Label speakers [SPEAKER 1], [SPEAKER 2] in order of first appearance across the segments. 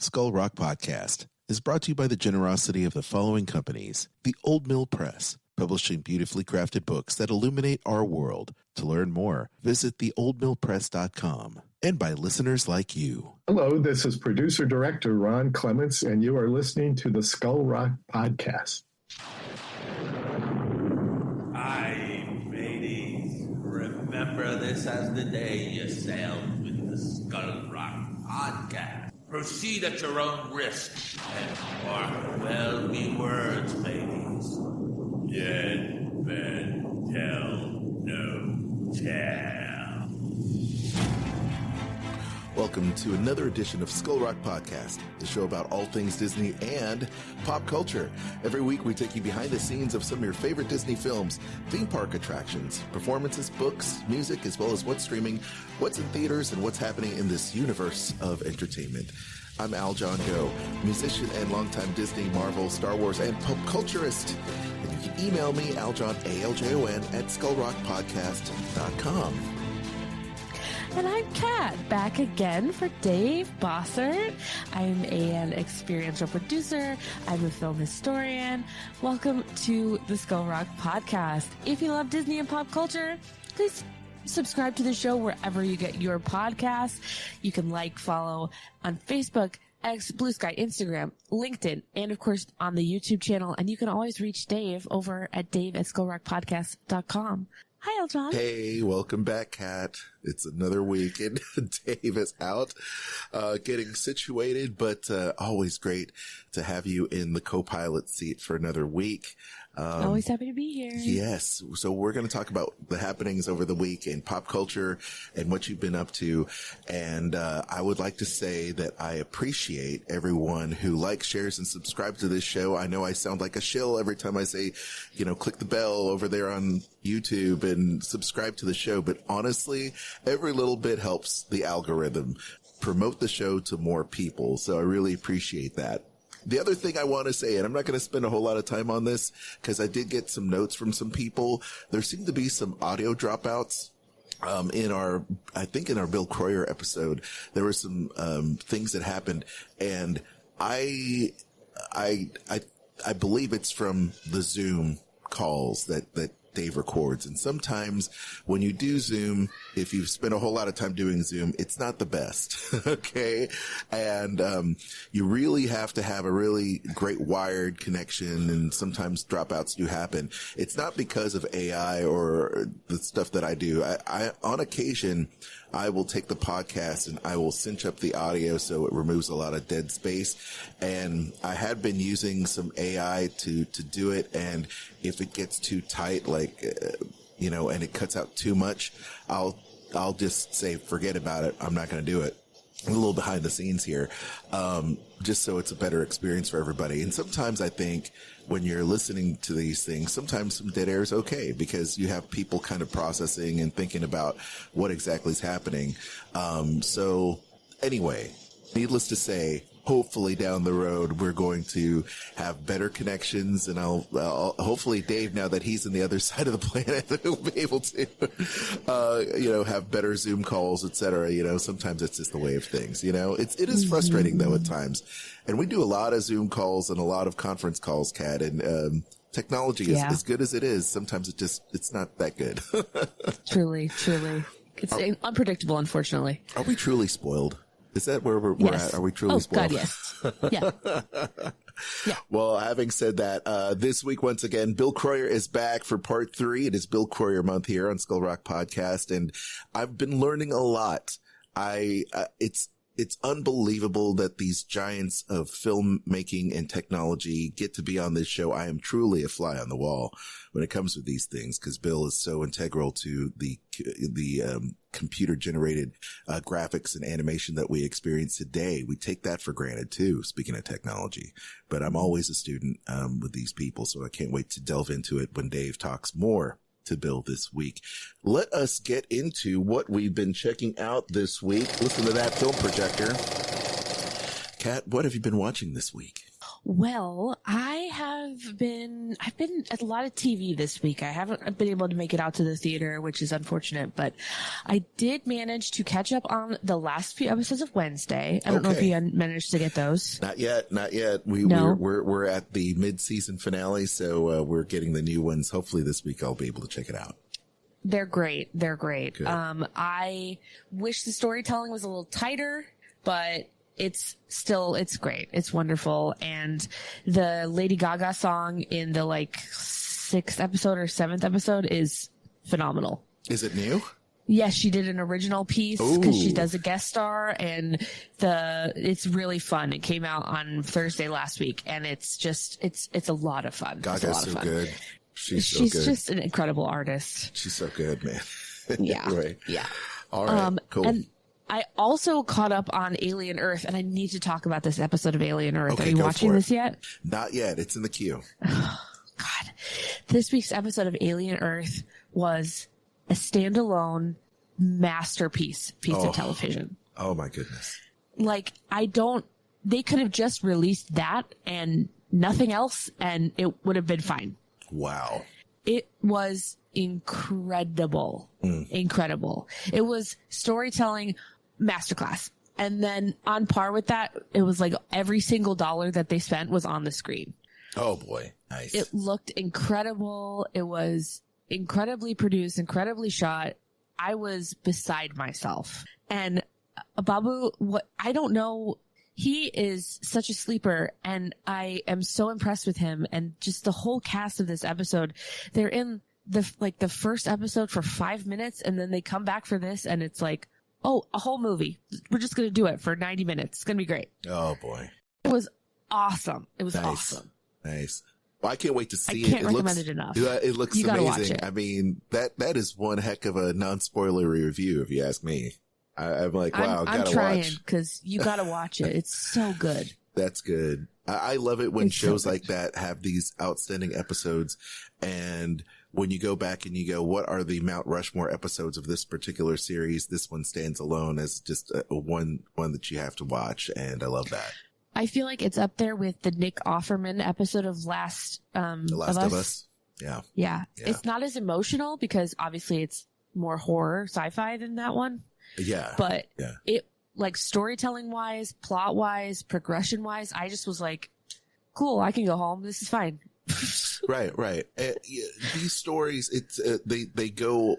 [SPEAKER 1] Skull Rock Podcast is brought to you by the generosity of the following companies. The Old Mill Press, publishing beautifully crafted books that illuminate our world. To learn more, visit theoldmillpress.com. And by listeners like you.
[SPEAKER 2] Hello, this is producer-director Ron Clements, and you are listening to the Skull Rock Podcast.
[SPEAKER 3] Aye, mateys, remember this as the day you sailed with the Skull Rock Podcast. Proceed at your own risk, and mark well me words, mateys. Dead men tell no tale.
[SPEAKER 1] Welcome to another edition of Skull Rock Podcast, the show about all things Disney and pop culture. Every week we take you behind the scenes of some of your favorite Disney films, theme park attractions, performances, books, music, as well as what's streaming, what's in theaters, and what's happening in this universe of entertainment. I'm Aljon, musician and longtime Disney, Marvel, Star Wars, and pop culturist. And you can email me, Aljon, A-L-J-O-N, at skullrockpodcast.com.
[SPEAKER 4] And I'm Kat, back again for Dave Bossert. I'm an experiential producer. I'm a film historian. Welcome to the Skull Rock Podcast. If you love Disney and pop culture, please subscribe to the show wherever you get your podcasts. You can follow on Facebook, X, Blue Sky, Instagram, LinkedIn, and of course on the YouTube channel. And you can always reach Dave over at dave@skullrockpodcast.com. Hi, Aljon.
[SPEAKER 1] Hey, welcome back, Kat. It's another week, and Dave is out getting situated, but always great to have you in the co-pilot seat for another week.
[SPEAKER 4] Always happy to be here.
[SPEAKER 1] Yes. So we're going to talk about the happenings over the week in pop culture and what you've been up to. And I would like to say that I appreciate everyone who likes, shares, and subscribes to this show. I know I sound like a shill every time I say, click the bell over there on YouTube and subscribe to the show. But honestly, every little bit helps the algorithm promote the show to more people. So I really appreciate that. The other thing I want to say, and I'm not going to spend a whole lot of time on this because I did get some notes from some people. There seemed to be some audio dropouts. In our Bill Kroyer episode, there were some things that happened, and I believe it's from the Zoom calls that Dave records. And sometimes when you do Zoom, if you've spent a whole lot of time doing Zoom, it's not the best. Okay. And, you really have to have a really great wired connection, and sometimes dropouts do happen. It's not because of AI or the stuff that I do. I on occasion, I will take the podcast and I will cinch up the audio so it removes a lot of dead space. And I had been using some AI to do it. And if it gets too tight, and it cuts out too much, I'll just say, forget about it. I'm not going to do it. A little behind the scenes here, just so it's a better experience for everybody. And sometimes I think when you're listening to these things, sometimes some dead air is okay because you have people kind of processing and thinking about what exactly is happening. So anyway, needless to say, hopefully down the road, we're going to have better connections, and I'll hopefully Dave, now that he's on the other side of the planet, will be able to, have better Zoom calls, etc. Sometimes it's just the way of things. It is frustrating though at times, and we do a lot of Zoom calls and a lot of conference calls, Kat, and technology is as good as it is. Sometimes it's not that good. Truly.
[SPEAKER 4] It's unpredictable, unfortunately.
[SPEAKER 1] Are we truly spoiled? Is that where we're at? Are we truly spoiled?
[SPEAKER 4] God, yes. Yeah. Yeah.
[SPEAKER 1] Well, having said that, this week, once again, Bill Kroyer is back for part 3. It is Bill Kroyer month here on Skull Rock Podcast, and I've been learning a lot. It's unbelievable that these giants of filmmaking and technology get to be on this show. I am truly a fly on the wall when it comes to these things, because Bill is so integral to the computer generated graphics and animation that we experience today. We take that for granted too, speaking of technology. But I'm always a student with these people, so I can't wait to delve into it when Dave talks more to Bill this week. Let us get into what we've been checking out this week. Listen to that film projector. Kat, what have you been watching this week?
[SPEAKER 4] Well, I I've been at a lot of TV this week. I haven't been able to make it out to the theater, which is unfortunate, but I did manage to catch up on the last few episodes of Wednesday. I don't know if you managed to get those.
[SPEAKER 1] Not yet.
[SPEAKER 4] No?
[SPEAKER 1] We're at the mid-season finale, so we're getting the new ones. Hopefully this week I'll be able to check it out.
[SPEAKER 4] They're great.
[SPEAKER 1] Good.
[SPEAKER 4] I wish the storytelling was a little tighter, but it's great. It's wonderful. And the Lady Gaga song in the 6th episode or 7th episode is phenomenal.
[SPEAKER 1] Is it new?
[SPEAKER 4] Yes, she did an original piece because she does a guest star, and it's really fun. It came out on Thursday last week, and it's a lot of fun.
[SPEAKER 1] Gaga's so good. She's so good.
[SPEAKER 4] Just an incredible artist.
[SPEAKER 1] She's so good, man.
[SPEAKER 4] Yeah.
[SPEAKER 1] Right.
[SPEAKER 4] Yeah.
[SPEAKER 1] All right. Cool.
[SPEAKER 4] And I also caught up on Alien Earth, and I need to talk about this episode of Alien Earth.
[SPEAKER 1] Okay,
[SPEAKER 4] Are you watching this yet?
[SPEAKER 1] Not yet. It's in the queue.
[SPEAKER 4] God. This week's episode of Alien Earth was a standalone masterpiece of television.
[SPEAKER 1] Oh my goodness.
[SPEAKER 4] They could have just released that and nothing else, and it would have been fine.
[SPEAKER 1] Wow.
[SPEAKER 4] It was incredible. Incredible. It was storytelling masterclass. And then on par with that, it was like every single dollar that they spent was on the screen.
[SPEAKER 1] Oh boy. Nice.
[SPEAKER 4] It looked incredible. It was incredibly produced, incredibly shot. I was beside myself. And Babu, I don't know. He is such a sleeper, and I am so impressed with him and just the whole cast of this episode. They're in the first episode for 5 minutes, and then they come back for this, and it's like, oh, a whole movie. We're just going to do it for 90 minutes. It's going to be great.
[SPEAKER 1] Oh boy.
[SPEAKER 4] It was awesome. It was
[SPEAKER 1] nice.
[SPEAKER 4] Awesome.
[SPEAKER 1] Nice. Well, I can't wait to see it.
[SPEAKER 4] I can't recommend it enough.
[SPEAKER 1] It looks
[SPEAKER 4] you
[SPEAKER 1] amazing.
[SPEAKER 4] Watch it.
[SPEAKER 1] I mean, that is one heck of a non-spoilery review, if you ask me. I'm like, wow,
[SPEAKER 4] I'm trying because you got to watch it. It's so good.
[SPEAKER 1] That's good. I love it when shows like that have these outstanding episodes. And when you go back and you go, what are the Mount Rushmore episodes of this particular series? This one stands alone as just one that you have to watch. And I love that.
[SPEAKER 4] I feel like it's up there with the Nick Offerman episode of Last of Us.
[SPEAKER 1] Yeah.
[SPEAKER 4] Yeah. It's not as emotional because obviously it's more horror sci-fi than that one.
[SPEAKER 1] Yeah.
[SPEAKER 4] But it, storytelling wise, plot wise, progression wise, I just was like, cool, I can go home. This is fine.
[SPEAKER 1] Right. These stories, it's, they go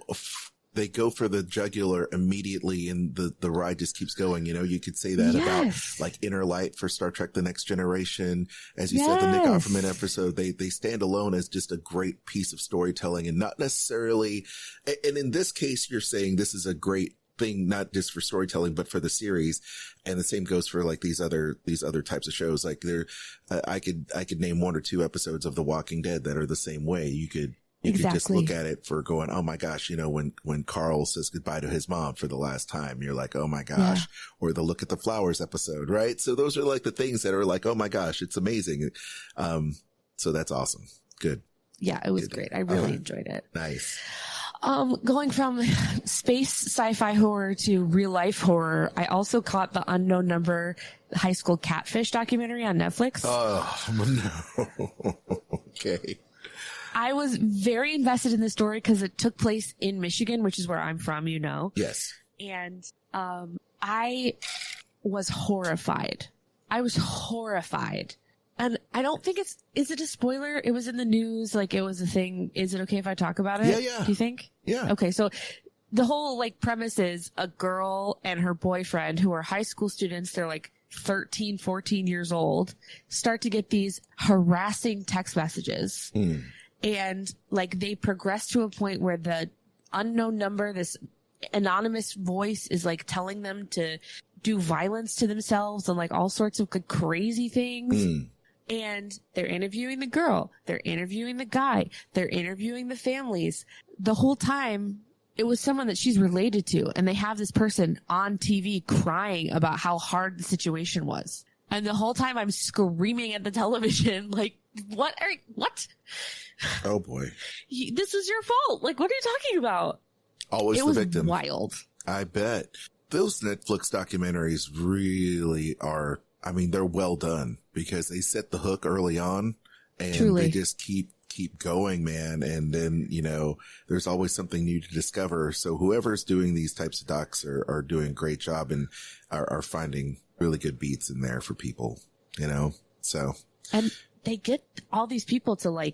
[SPEAKER 1] for the jugular immediately, and the ride just keeps going. You know, you could say that about Inner Light for Star Trek: The Next Generation. As you said, the Nick Offerman episode, they stand alone as just a great piece of storytelling, and not necessarily, and in this case, you're saying this is a great thing, not just for storytelling, but for the series. And the same goes for these other types of shows. I could name 1 or 2 episodes of The Walking Dead that are the same way. You could just look at it for going, oh my gosh, when Carl says goodbye to his mom for the last time, you're like, oh my gosh, or the Look at the Flowers episode, right? So those are the things that are like, oh my gosh, it's amazing. So that's awesome. Good.
[SPEAKER 4] Yeah, it was great. I really enjoyed it.
[SPEAKER 1] Nice.
[SPEAKER 4] Going from space sci-fi horror to real life horror, I also caught the Unknown Number high school catfish documentary on Netflix.
[SPEAKER 1] Oh, no. Okay.
[SPEAKER 4] I was very invested in the story because it took place in Michigan, which is where I'm from, Yes. And I was horrified. And I don't think is it a spoiler? It was in the news, it was a thing. Is it okay if I talk about it?
[SPEAKER 1] Yeah.
[SPEAKER 4] Do you think?
[SPEAKER 1] Yeah.
[SPEAKER 4] Okay, so the whole premise is a girl and her boyfriend, who are high school students, they're 13, 14 years old, start to get these harassing text messages. And they progress to a point where the unknown number, this anonymous voice, is telling them to do violence to themselves and all sorts of crazy things. And they're interviewing the girl, they're interviewing the guy, they're interviewing the families. The whole time it was someone that she's related to, and they have this person on TV crying about how hard the situation was. And the whole time I'm screaming at the television, what?
[SPEAKER 1] Oh boy.
[SPEAKER 4] This is your fault. What are you talking about?
[SPEAKER 1] Always the victim.
[SPEAKER 4] It was wild.
[SPEAKER 1] I bet. Those Netflix documentaries really are, they're well done because they set the hook early on, and
[SPEAKER 4] Truly.
[SPEAKER 1] they just keep going, man. And then, there's always something new to discover. So whoever's doing these types of docs are doing a great job and are finding really good beats in there for people, so.
[SPEAKER 4] And they get all these people to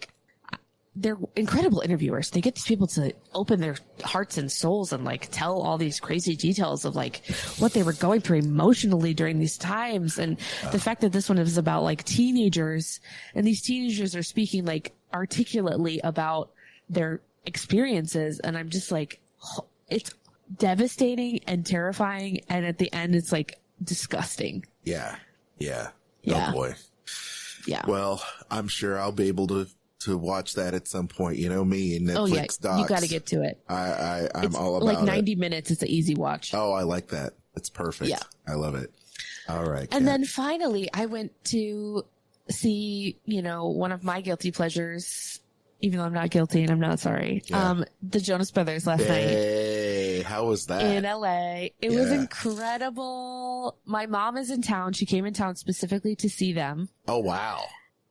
[SPEAKER 4] they're incredible interviewers. They get these people to open their hearts and souls and tell all these crazy details of what they were going through emotionally during these times. And the fact that this one is about teenagers, and these teenagers are speaking articulately about their experiences. And I'm just it's devastating and terrifying. And at the end, it's disgusting.
[SPEAKER 1] Yeah.
[SPEAKER 4] Yeah.
[SPEAKER 1] Oh boy.
[SPEAKER 4] Yeah.
[SPEAKER 1] Well, I'm sure I'll be able to watch that at some point. Me and Netflix docs.
[SPEAKER 4] You got to get to it.
[SPEAKER 1] I'm all about
[SPEAKER 4] 90 minutes. It's an easy watch.
[SPEAKER 1] Oh, I like that. It's perfect. Yeah. I love it. All right.
[SPEAKER 4] And then finally, I went to see, one of my guilty pleasures, even though I'm not guilty and I'm not sorry.
[SPEAKER 1] Yeah.
[SPEAKER 4] The Jonas Brothers last night.
[SPEAKER 1] Hey, how was that?
[SPEAKER 4] In LA. It was incredible. My mom is in town. She came in town specifically to see them.
[SPEAKER 1] Oh, wow.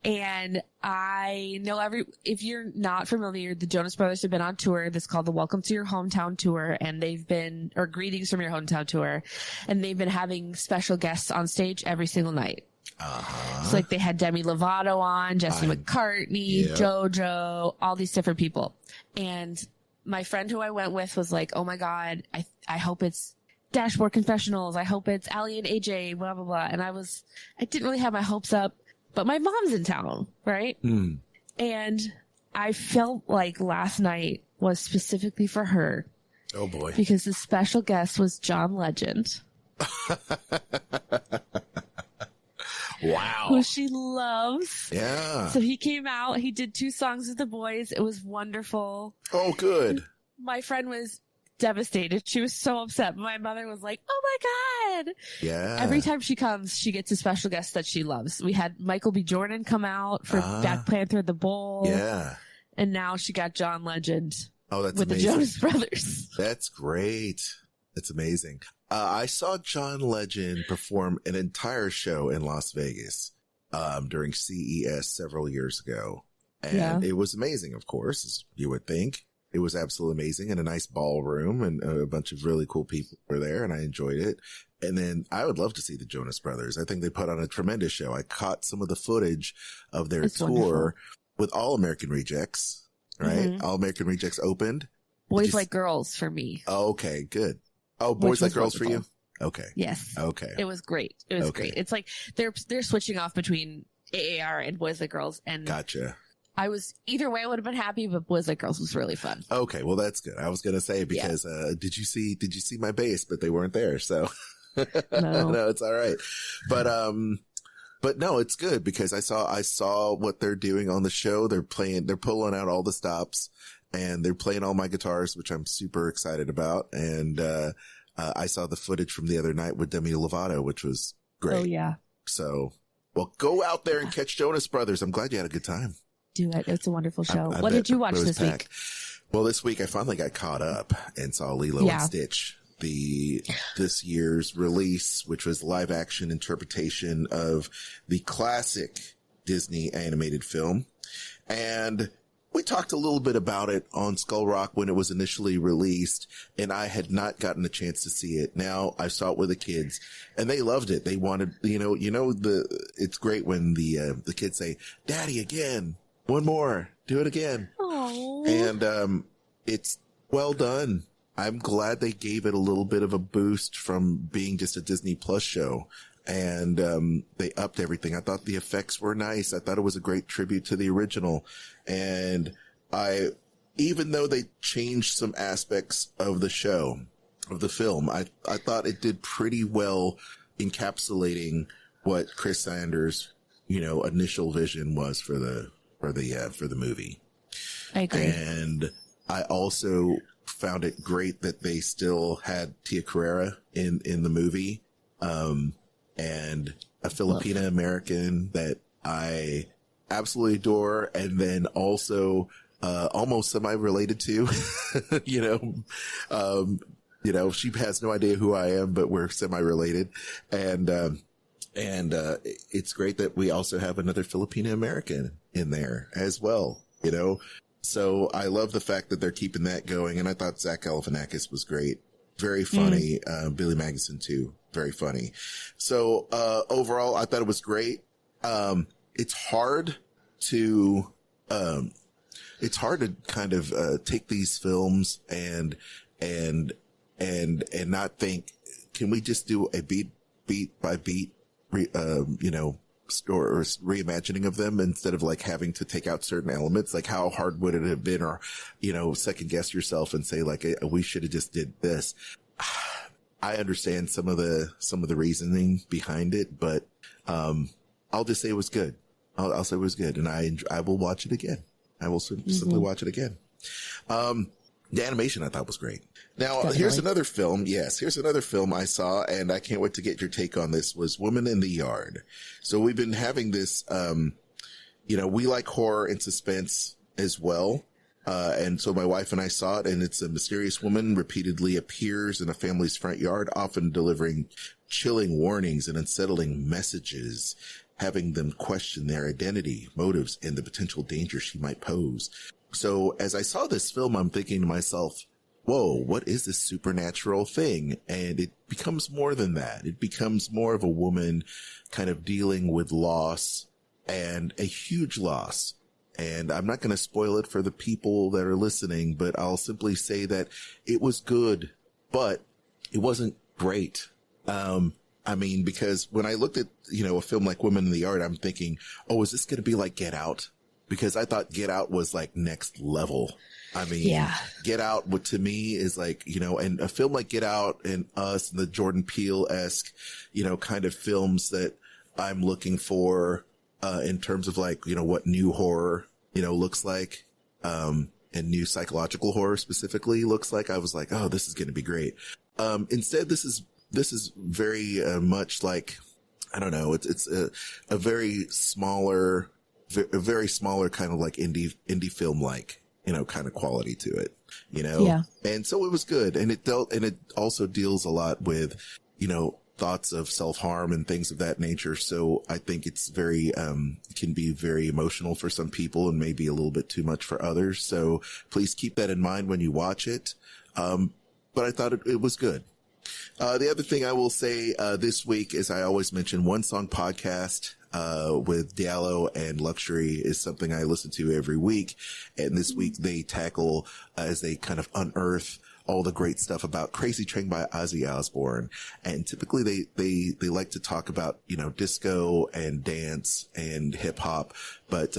[SPEAKER 4] And I know if you're not familiar, the Jonas Brothers have been on tour. This is called the Welcome to Your Hometown Tour. And or Greetings from Your Hometown Tour. And they've been having special guests on stage every single night.
[SPEAKER 1] Uh-huh.
[SPEAKER 4] So they had Demi Lovato on, Jesse McCartney, JoJo, all these different people. And my friend who I went with was like, oh my God, I hope it's Dashboard Confessionals. I hope it's Allie and AJ, blah, blah, blah. And I didn't really have my hopes up. But my mom's in town, right?
[SPEAKER 1] Mm.
[SPEAKER 4] And I felt like last night was specifically for her.
[SPEAKER 1] Oh, boy.
[SPEAKER 4] Because the special guest was John Legend.
[SPEAKER 1] Wow.
[SPEAKER 4] Who she loves.
[SPEAKER 1] Yeah.
[SPEAKER 4] So he came out. He did 2 songs with the boys. It was wonderful.
[SPEAKER 1] Oh, good.
[SPEAKER 4] My friend was devastated. She was so upset. My mother was like, oh my God.
[SPEAKER 1] Yeah.
[SPEAKER 4] Every time she comes, she gets a special guest that she loves. We had Michael B. Jordan come out for Black Panther at the Bowl.
[SPEAKER 1] Yeah.
[SPEAKER 4] And now she got John Legend.
[SPEAKER 1] Oh, that's
[SPEAKER 4] with
[SPEAKER 1] amazing.
[SPEAKER 4] The Jonas Brothers.
[SPEAKER 1] That's great. That's amazing. I saw John Legend perform an entire show in Las Vegas during CES several years ago. And it was amazing, of course, as you would think. It was absolutely amazing, and a nice ballroom, and a bunch of really cool people were there, and I enjoyed it. And then I would love to see the Jonas Brothers. I think they put on a tremendous show. I caught some of the footage of their tour
[SPEAKER 4] wonderful.
[SPEAKER 1] with All American Rejects, right? Mm-hmm. All American Rejects opened.
[SPEAKER 4] Boys Like Girls for me.
[SPEAKER 1] Oh, okay, good. Oh, Boys Like Girls
[SPEAKER 4] wonderful.
[SPEAKER 1] For you? Okay.
[SPEAKER 4] Yes.
[SPEAKER 1] Okay.
[SPEAKER 4] It was great. It was great. It's like they're switching off between AAR and Boys Like Girls, and
[SPEAKER 1] gotcha.
[SPEAKER 4] Either way I would have been happy, but Boys Like Girls was really fun.
[SPEAKER 1] Okay, well that's good. I was gonna say because did you see my bass? But they weren't there, so no, it's all right. But no, it's good because I saw what they're doing on the show. They're pulling out all the stops, and they're playing all my guitars, which I'm super excited about. And I saw the footage from the other night with Demi Lovato, which was great.
[SPEAKER 4] Oh yeah.
[SPEAKER 1] So, well, go out there and catch Jonas Brothers. I'm glad you had a good time.
[SPEAKER 4] Do it. It's a wonderful show. What did you watch this week?
[SPEAKER 1] Well, this week I finally got caught up and saw Lilo and Stitch, this year's release, which was live action interpretation of the classic Disney animated film. And we talked a little bit about it on Skull Rock when it was initially released, and I had not gotten a chance to see it. Now I saw it with the kids, and they loved it. They wanted, it's great when the kids say, "Daddy, again, one more, do it again."
[SPEAKER 4] Aww.
[SPEAKER 1] And it's well done. I'm glad they gave it a little bit of a boost from being just a Disney Plus show. And they upped everything. I thought the effects were nice. I thought it was a great tribute to the original. And even though they changed some aspects of the show, of the film, I thought it did pretty well encapsulating what Chris Sanders' initial vision was for the movie.
[SPEAKER 4] I agree.
[SPEAKER 1] And I also found it great that they still had Tia Carrera in the movie. And a Filipina American that I absolutely adore, and then also almost semi-related to. She has no idea who I am, but we're semi-related. And And it's great that we also have another Filipino American in there as well, you know. So I love the fact that they're keeping that going. And I thought Zach Galifianakis was great. Very funny. Billy Magnuson too. Very funny. So overall, I thought it was great. It's hard to kind of take these films and not think, can we just do a beat by beat or reimagining of them instead of like having to take out certain elements? Like, how hard would it have been, or, you know, second guess yourself and say like, we should have just did this. I understand some of the reasoning behind it, but, I'll just say it was good. I'll say it was good. And I will watch it again. I will simply watch it again. The animation I thought was great. Now,
[SPEAKER 4] Definitely.
[SPEAKER 1] here's another film. Yes, here's another film I saw, and I can't wait to get your take on this, was Woman in the Yard. So we've been having this, we like horror and suspense as well. And so my wife and I saw it, and it's a mysterious woman repeatedly appears in a family's front yard, often delivering chilling warnings and unsettling messages, having them question their identity, motives, and the potential danger she might pose. So as I saw this film, I'm thinking to myself, whoa, what is this supernatural thing? And it becomes more than that. It becomes more of a woman kind of dealing with loss, and a huge loss. And I'm not going to spoil it for the people that are listening, but I'll simply say that it was good, but it wasn't great. Because when I looked at, a film like Women in the Yard, I'm thinking, oh, is this going to be like Get Out? Because I thought Get Out was like next level. Get Out, to me, is like, and a film like Get Out and Us and the Jordan Peele-esque, kind of films that I'm looking for, in terms of like, what new horror, looks like, and new psychological horror specifically looks like. I was like, oh, this is going to be great. Instead, this is very much like, I don't know, it's a very smaller kind of like indie film like, kind of quality to it,
[SPEAKER 4] Yeah.
[SPEAKER 1] And so it was good. And it also deals a lot with, thoughts of self-harm and things of that nature. So I think it's very, can be very emotional for some people and maybe a little bit too much for others. So please keep that in mind when you watch it. But I thought it was good. The other thing I will say, this week is, I always mention One Song Podcast, with Diallo and Luxury is something I listen to every week. And this week they tackle, as they kind of unearth all the great stuff about Crazy Train by Ozzy Osbourne. And typically they like to talk about, disco and dance and hip hop, but,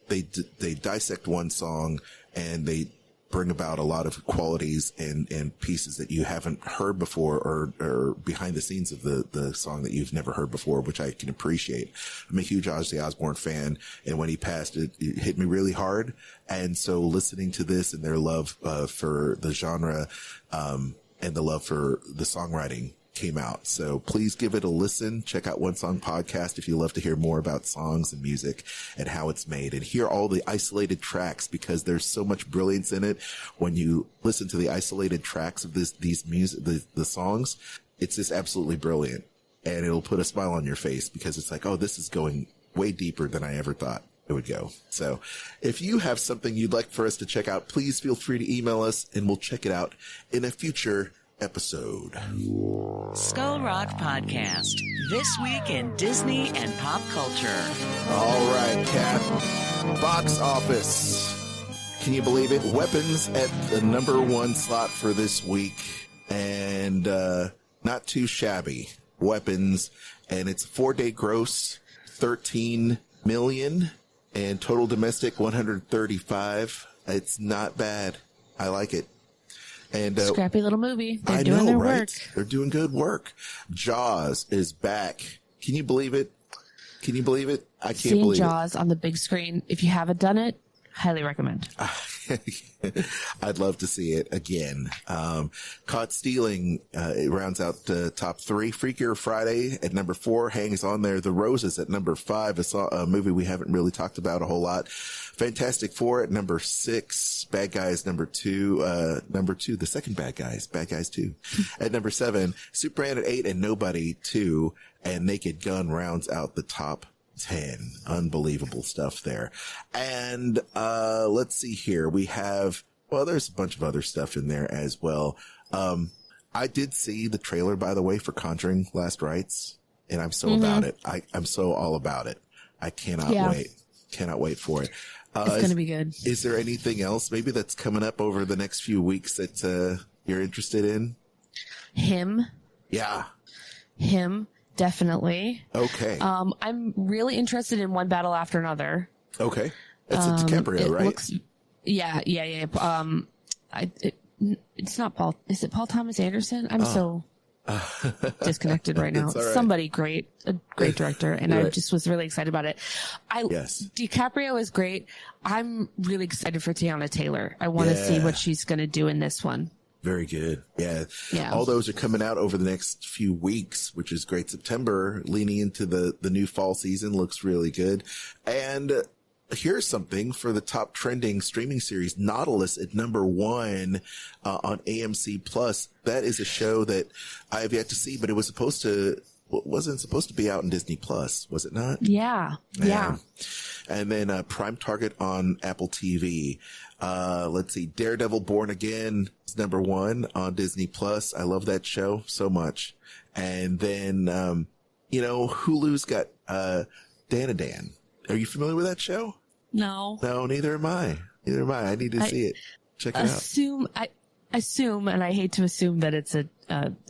[SPEAKER 1] they dissect one song and they bring about a lot of qualities and pieces that you haven't heard before, or behind the scenes of the song that you've never heard before, which I can appreciate. I'm a huge Ozzy Osbourne fan, and when he passed, it hit me really hard. And so listening to this and their love for the genre and the love for the songwriting came out. So please give it a listen. Check out One Song Podcast if you love to hear more about songs and music and how it's made, and hear all the isolated tracks, because there's so much brilliance in it. When you listen to the isolated tracks of these music, the songs, it's just absolutely brilliant, and it'll put a smile on your face, because it's like, oh, this is going way deeper than I ever thought it would go. So if you have something you'd like for us to check out, please feel free to email us and we'll check it out in a future episode.
[SPEAKER 5] Skull Rock Podcast. This week in Disney and pop culture.
[SPEAKER 1] All right, Kat. Box office. Can you believe it? Weapons at the number one slot for this week. And not too shabby. Weapons. And it's 4-day gross, 13 million. And total domestic, 135. It's not bad. I like it. And
[SPEAKER 4] Scrappy little movie. They're
[SPEAKER 1] I
[SPEAKER 4] doing
[SPEAKER 1] know,
[SPEAKER 4] their
[SPEAKER 1] right?
[SPEAKER 4] work.
[SPEAKER 1] They're doing good work. Jaws is back. Can you believe it? I can't
[SPEAKER 4] Seeing
[SPEAKER 1] believe
[SPEAKER 4] Jaws on the big screen, if you haven't done it, highly recommend.
[SPEAKER 1] I'd love to see it again. Caught Stealing, it rounds out the top 3. Freakier Friday at number 4 hangs on there. The Roses at number 5. I saw a movie we haven't really talked about a whole lot. Fantastic Four at number 6. Bad Guys number 2. The second Bad Guys 2 at number 7. Superman at 8 and Nobody 2. And Naked Gun rounds out the top 10. Unbelievable stuff there. And let's see here. We have, well, there's a bunch of other stuff in there as well. I did see the trailer, by the way, for Conjuring Last Rites, and I'm so about it. I'm so all about it. I cannot wait. Cannot wait for it.
[SPEAKER 4] It's going to be good.
[SPEAKER 1] Is there anything else maybe that's coming up over the next few weeks that you're interested in?
[SPEAKER 4] Him.
[SPEAKER 1] Yeah.
[SPEAKER 4] Him. Definitely.
[SPEAKER 1] Okay.
[SPEAKER 4] I'm really interested in One Battle After Another.
[SPEAKER 1] Okay. That's a DiCaprio, right?
[SPEAKER 4] Yeah. It's not Paul. Is it Paul Thomas Anderson? I'm so disconnected right now.
[SPEAKER 1] Right.
[SPEAKER 4] Somebody great, a great director. And
[SPEAKER 1] right.
[SPEAKER 4] I just was really excited about it. DiCaprio is great. I'm really excited for Tiana Taylor. I want to see what she's going to do in this one.
[SPEAKER 1] Very good. Yeah. All those are coming out over the next few weeks, which is great. September, leaning into the new fall season, looks really good. And here's something for the top trending streaming series, Nautilus at number 1 on AMC Plus. That is a show that I have yet to see, but it was wasn't supposed to be out in Disney Plus, was it not?
[SPEAKER 4] Yeah.
[SPEAKER 1] And then Prime Target on Apple TV. Let's see, Daredevil Born Again is number 1 on Disney Plus. I love that show so much. And then, Hulu's got Dan. Are you familiar with that show?
[SPEAKER 4] No,
[SPEAKER 1] neither am I. I need to see it. Check it out.
[SPEAKER 4] I assume, and I hate to assume that it's a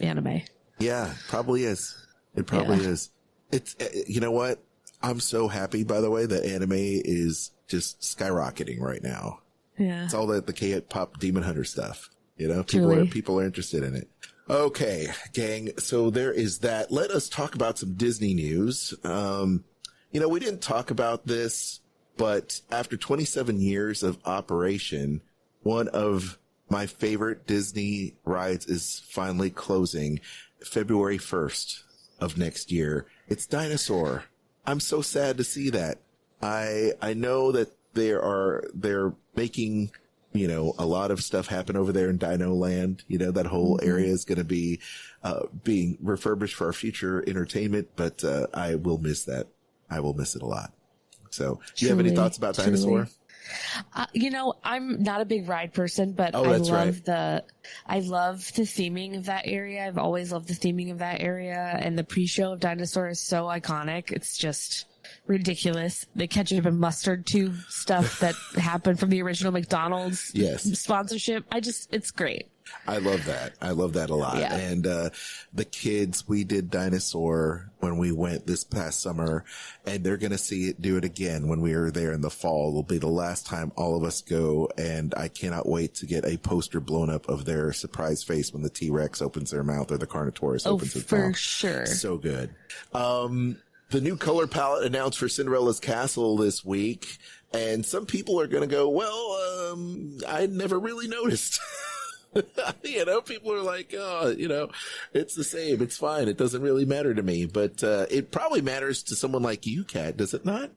[SPEAKER 4] anime.
[SPEAKER 1] Yeah, probably is. It probably is. It's, you know what? I'm so happy, by the way, that anime is just skyrocketing right now.
[SPEAKER 4] Yeah.
[SPEAKER 1] It's all the K-pop Demon Hunter stuff.
[SPEAKER 4] Truly.
[SPEAKER 1] People are interested in it. Okay, gang. So there is that. Let us talk about some Disney news. We didn't talk about this, but after 27 years of operation, one of my favorite Disney rides is finally closing February 1st of next year. It's Dinosaur. I'm so sad to see that. I know that they're making, a lot of stuff happen over there in Dino Land. That whole area is going to be, being refurbished for our future entertainment, but, I will miss that. I will miss it a lot. So do you have any thoughts about Dinosaur?
[SPEAKER 4] I'm not a big ride person, but I love the theming of that area. I've always loved the theming of that area, and the pre-show of Dinosaur is so iconic. It's just ridiculous. The ketchup and mustard tube stuff that happened from the original McDonald's sponsorship. It's great.
[SPEAKER 1] I love that. I love that a lot.
[SPEAKER 4] Yeah.
[SPEAKER 1] And the kids, we did Dinosaur when we went this past summer, and they're going to do it again when we are there in the fall. It'll be the last time all of us go, and I cannot wait to get a poster blown up of their surprise face when the T-Rex opens their mouth or the Carnotaurus opens its mouth.
[SPEAKER 4] For sure.
[SPEAKER 1] So good. The new color palette announced for Cinderella's Castle this week, and some people are going to go, well, I never really noticed. People are like, it's the same. It's fine. It doesn't really matter to me, but it probably matters to someone like you, Kat, does it not?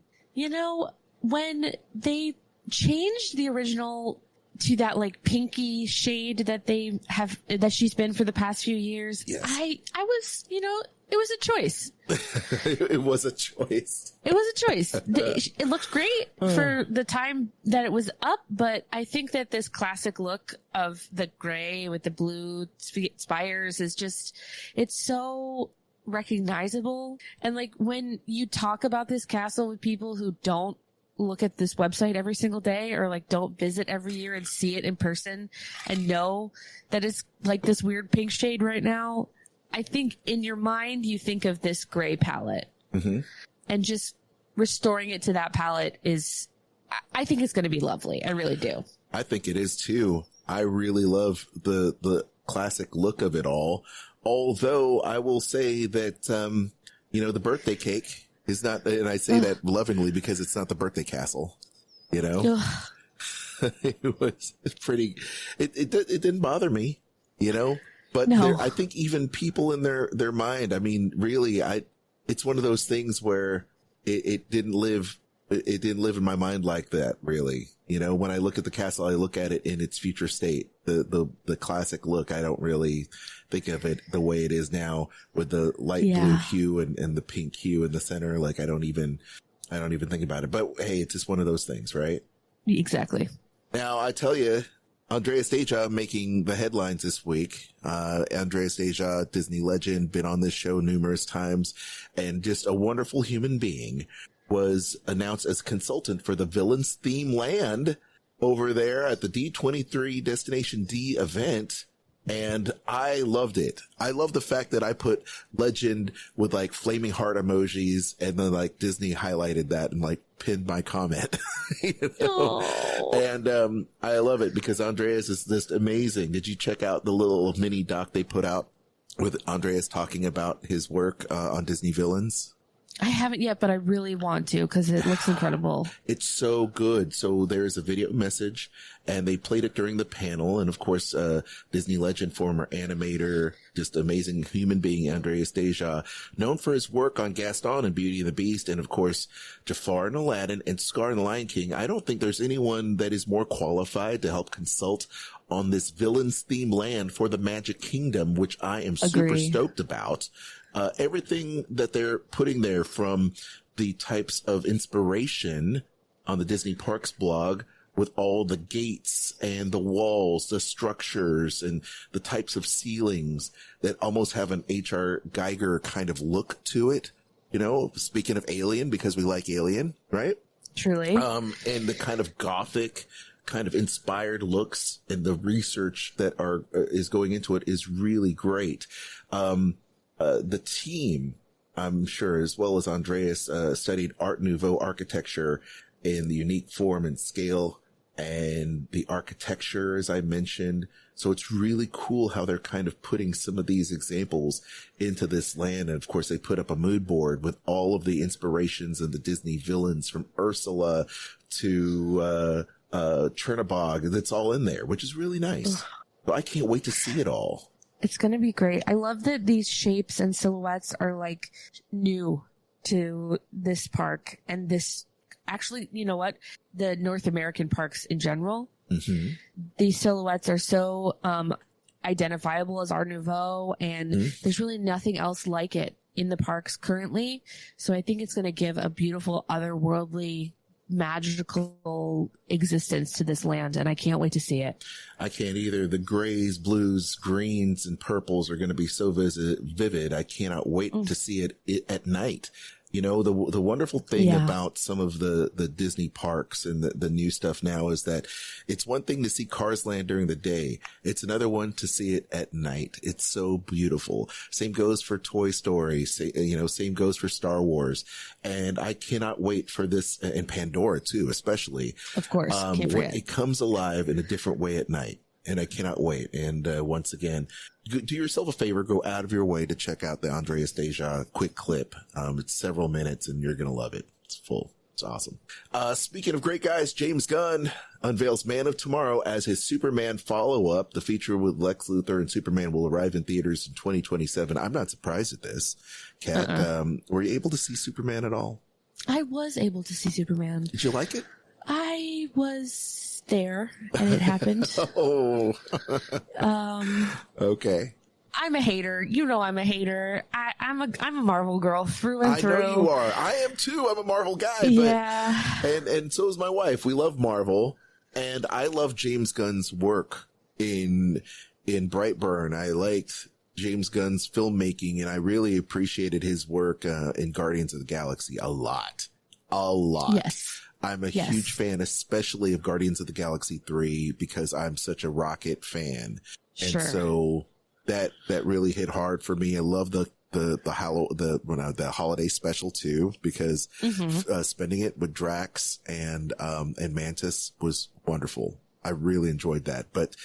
[SPEAKER 4] When they changed the original to that pinky shade that she's been for the past few years,
[SPEAKER 1] yes.
[SPEAKER 4] I was, it was a choice.
[SPEAKER 1] It was a choice.
[SPEAKER 4] It was a choice. It looked great for the time that it was up, but I think that this classic look of the gray with the blue spires is just, it's so recognizable. And when you talk about this castle with people who don't look at this website every single day, or don't visit every year and see it in person and know that it's this weird pink shade right now, I think in your mind, you think of this gray palette, and just restoring it to that palette I think it's going to be lovely. I really do.
[SPEAKER 1] I think it is too. I really love the classic look of it all. Although I will say that, the birthday cake is not, and I say that lovingly because it's not the birthday castle, It was pretty, it didn't bother me, but
[SPEAKER 4] No.
[SPEAKER 1] I think even people in their mind, I mean, really, it's one of those things where it didn't live in my mind like that, really. When I look at the castle, I look at it in its future state, the classic look. I don't really think of it the way it is now with the light blue hue and the pink hue in the center. Like, I don't even think about it, but hey, it's just one of those things, right?
[SPEAKER 4] Exactly.
[SPEAKER 1] Now, I tell you, Andreas Deja making the headlines this week. Andreas Deja, Disney legend, been on this show numerous times, and just a wonderful human being, was announced as consultant for the Villains Theme Land over there at the D23 Destination D event. And I loved it. I love the fact that I put legend with like flaming heart emojis, and then like Disney highlighted that and like pinned my comment. And I love it because Andreas is just amazing. Did you check out the little mini doc they put out with Andreas talking about his work on Disney Villains?
[SPEAKER 4] I haven't yet, but I really want to because it looks incredible.
[SPEAKER 1] It's so good. So there's a video message, and they played it during the panel. And of course, Disney legend, former animator, just amazing human being, Andreas Deja, known for his work on Gaston and Beauty and the Beast, and of course, Jafar and Aladdin and Scar and the Lion King. I don't think there's anyone that is more qualified to help consult on this Villains Theme Land for the Magic Kingdom, which I am super stoked about. Everything that they're putting there, from the types of inspiration on the Disney Parks blog with all the gates and the walls, the structures and the types of ceilings that almost have an H.R. Geiger kind of look to it. Speaking of Alien, because we like Alien, right?
[SPEAKER 4] Truly.
[SPEAKER 1] And the kind of gothic kind of inspired looks and the research that is going into it is really great. The team, I'm sure, as well as Andreas, studied Art Nouveau architecture in the unique form and scale and the architecture, as I mentioned. So it's really cool how they're kind of putting some of these examples into this land. And of course, they put up a mood board with all of the inspirations of the Disney villains, from Ursula to Chernabog. That's all in there, which is really nice. So I can't wait to see it all.
[SPEAKER 4] It's going to be great. I love that these shapes and silhouettes are like new to this park, and this actually, you know what? The North American parks in general, these silhouettes are so identifiable as Art Nouveau, and there's really nothing else like it in the parks currently. So I think it's going to give a beautiful, otherworldly, magical existence to this land, and I can't wait to see it.
[SPEAKER 1] I can't either. The grays, blues, greens, and purples are going to be so vivid. I cannot wait to see it at night. The wonderful thing about some of the Disney parks and the new stuff now is that it's one thing to see Cars Land during the day. It's another one to see it at night. It's so beautiful. Same goes for Toy Story. Same goes for Star Wars. And I cannot wait for this, and Pandora too, especially.
[SPEAKER 4] Of course. Can't
[SPEAKER 1] when
[SPEAKER 4] forget.
[SPEAKER 1] it comes alive in a different way at night. And I cannot wait. And once again, do yourself a favor, go out of your way to check out the Andreas Deja quick clip. It's several minutes and you're going to love it. It's full. It's awesome. Speaking of great guys, James Gunn unveils Man of Tomorrow as his Superman follow-up. The feature with Lex Luthor and Superman will arrive in theaters in 2027. I'm not surprised at this. Kat, were you able to see Superman at all?
[SPEAKER 4] I was able to see Superman.
[SPEAKER 1] Did you like it?
[SPEAKER 4] I was there, and it happened.
[SPEAKER 1] Oh. Okay.
[SPEAKER 4] I'm a hater. I'm a hater. I'm a Marvel girl through and through.
[SPEAKER 1] I know you are. I am too. I'm a Marvel guy. But,
[SPEAKER 4] yeah.
[SPEAKER 1] And so is my wife. We love Marvel, and I love James Gunn's work in Brightburn. I liked James Gunn's filmmaking, and I really appreciated his work in Guardians of the Galaxy a lot.
[SPEAKER 4] Yes.
[SPEAKER 1] I'm a huge fan, especially of Guardians of the Galaxy 3, because I'm such a Rocket fan. And so that really hit hard for me. I love the holiday special too, because spending it with Drax and Mantis was wonderful. I really enjoyed that, but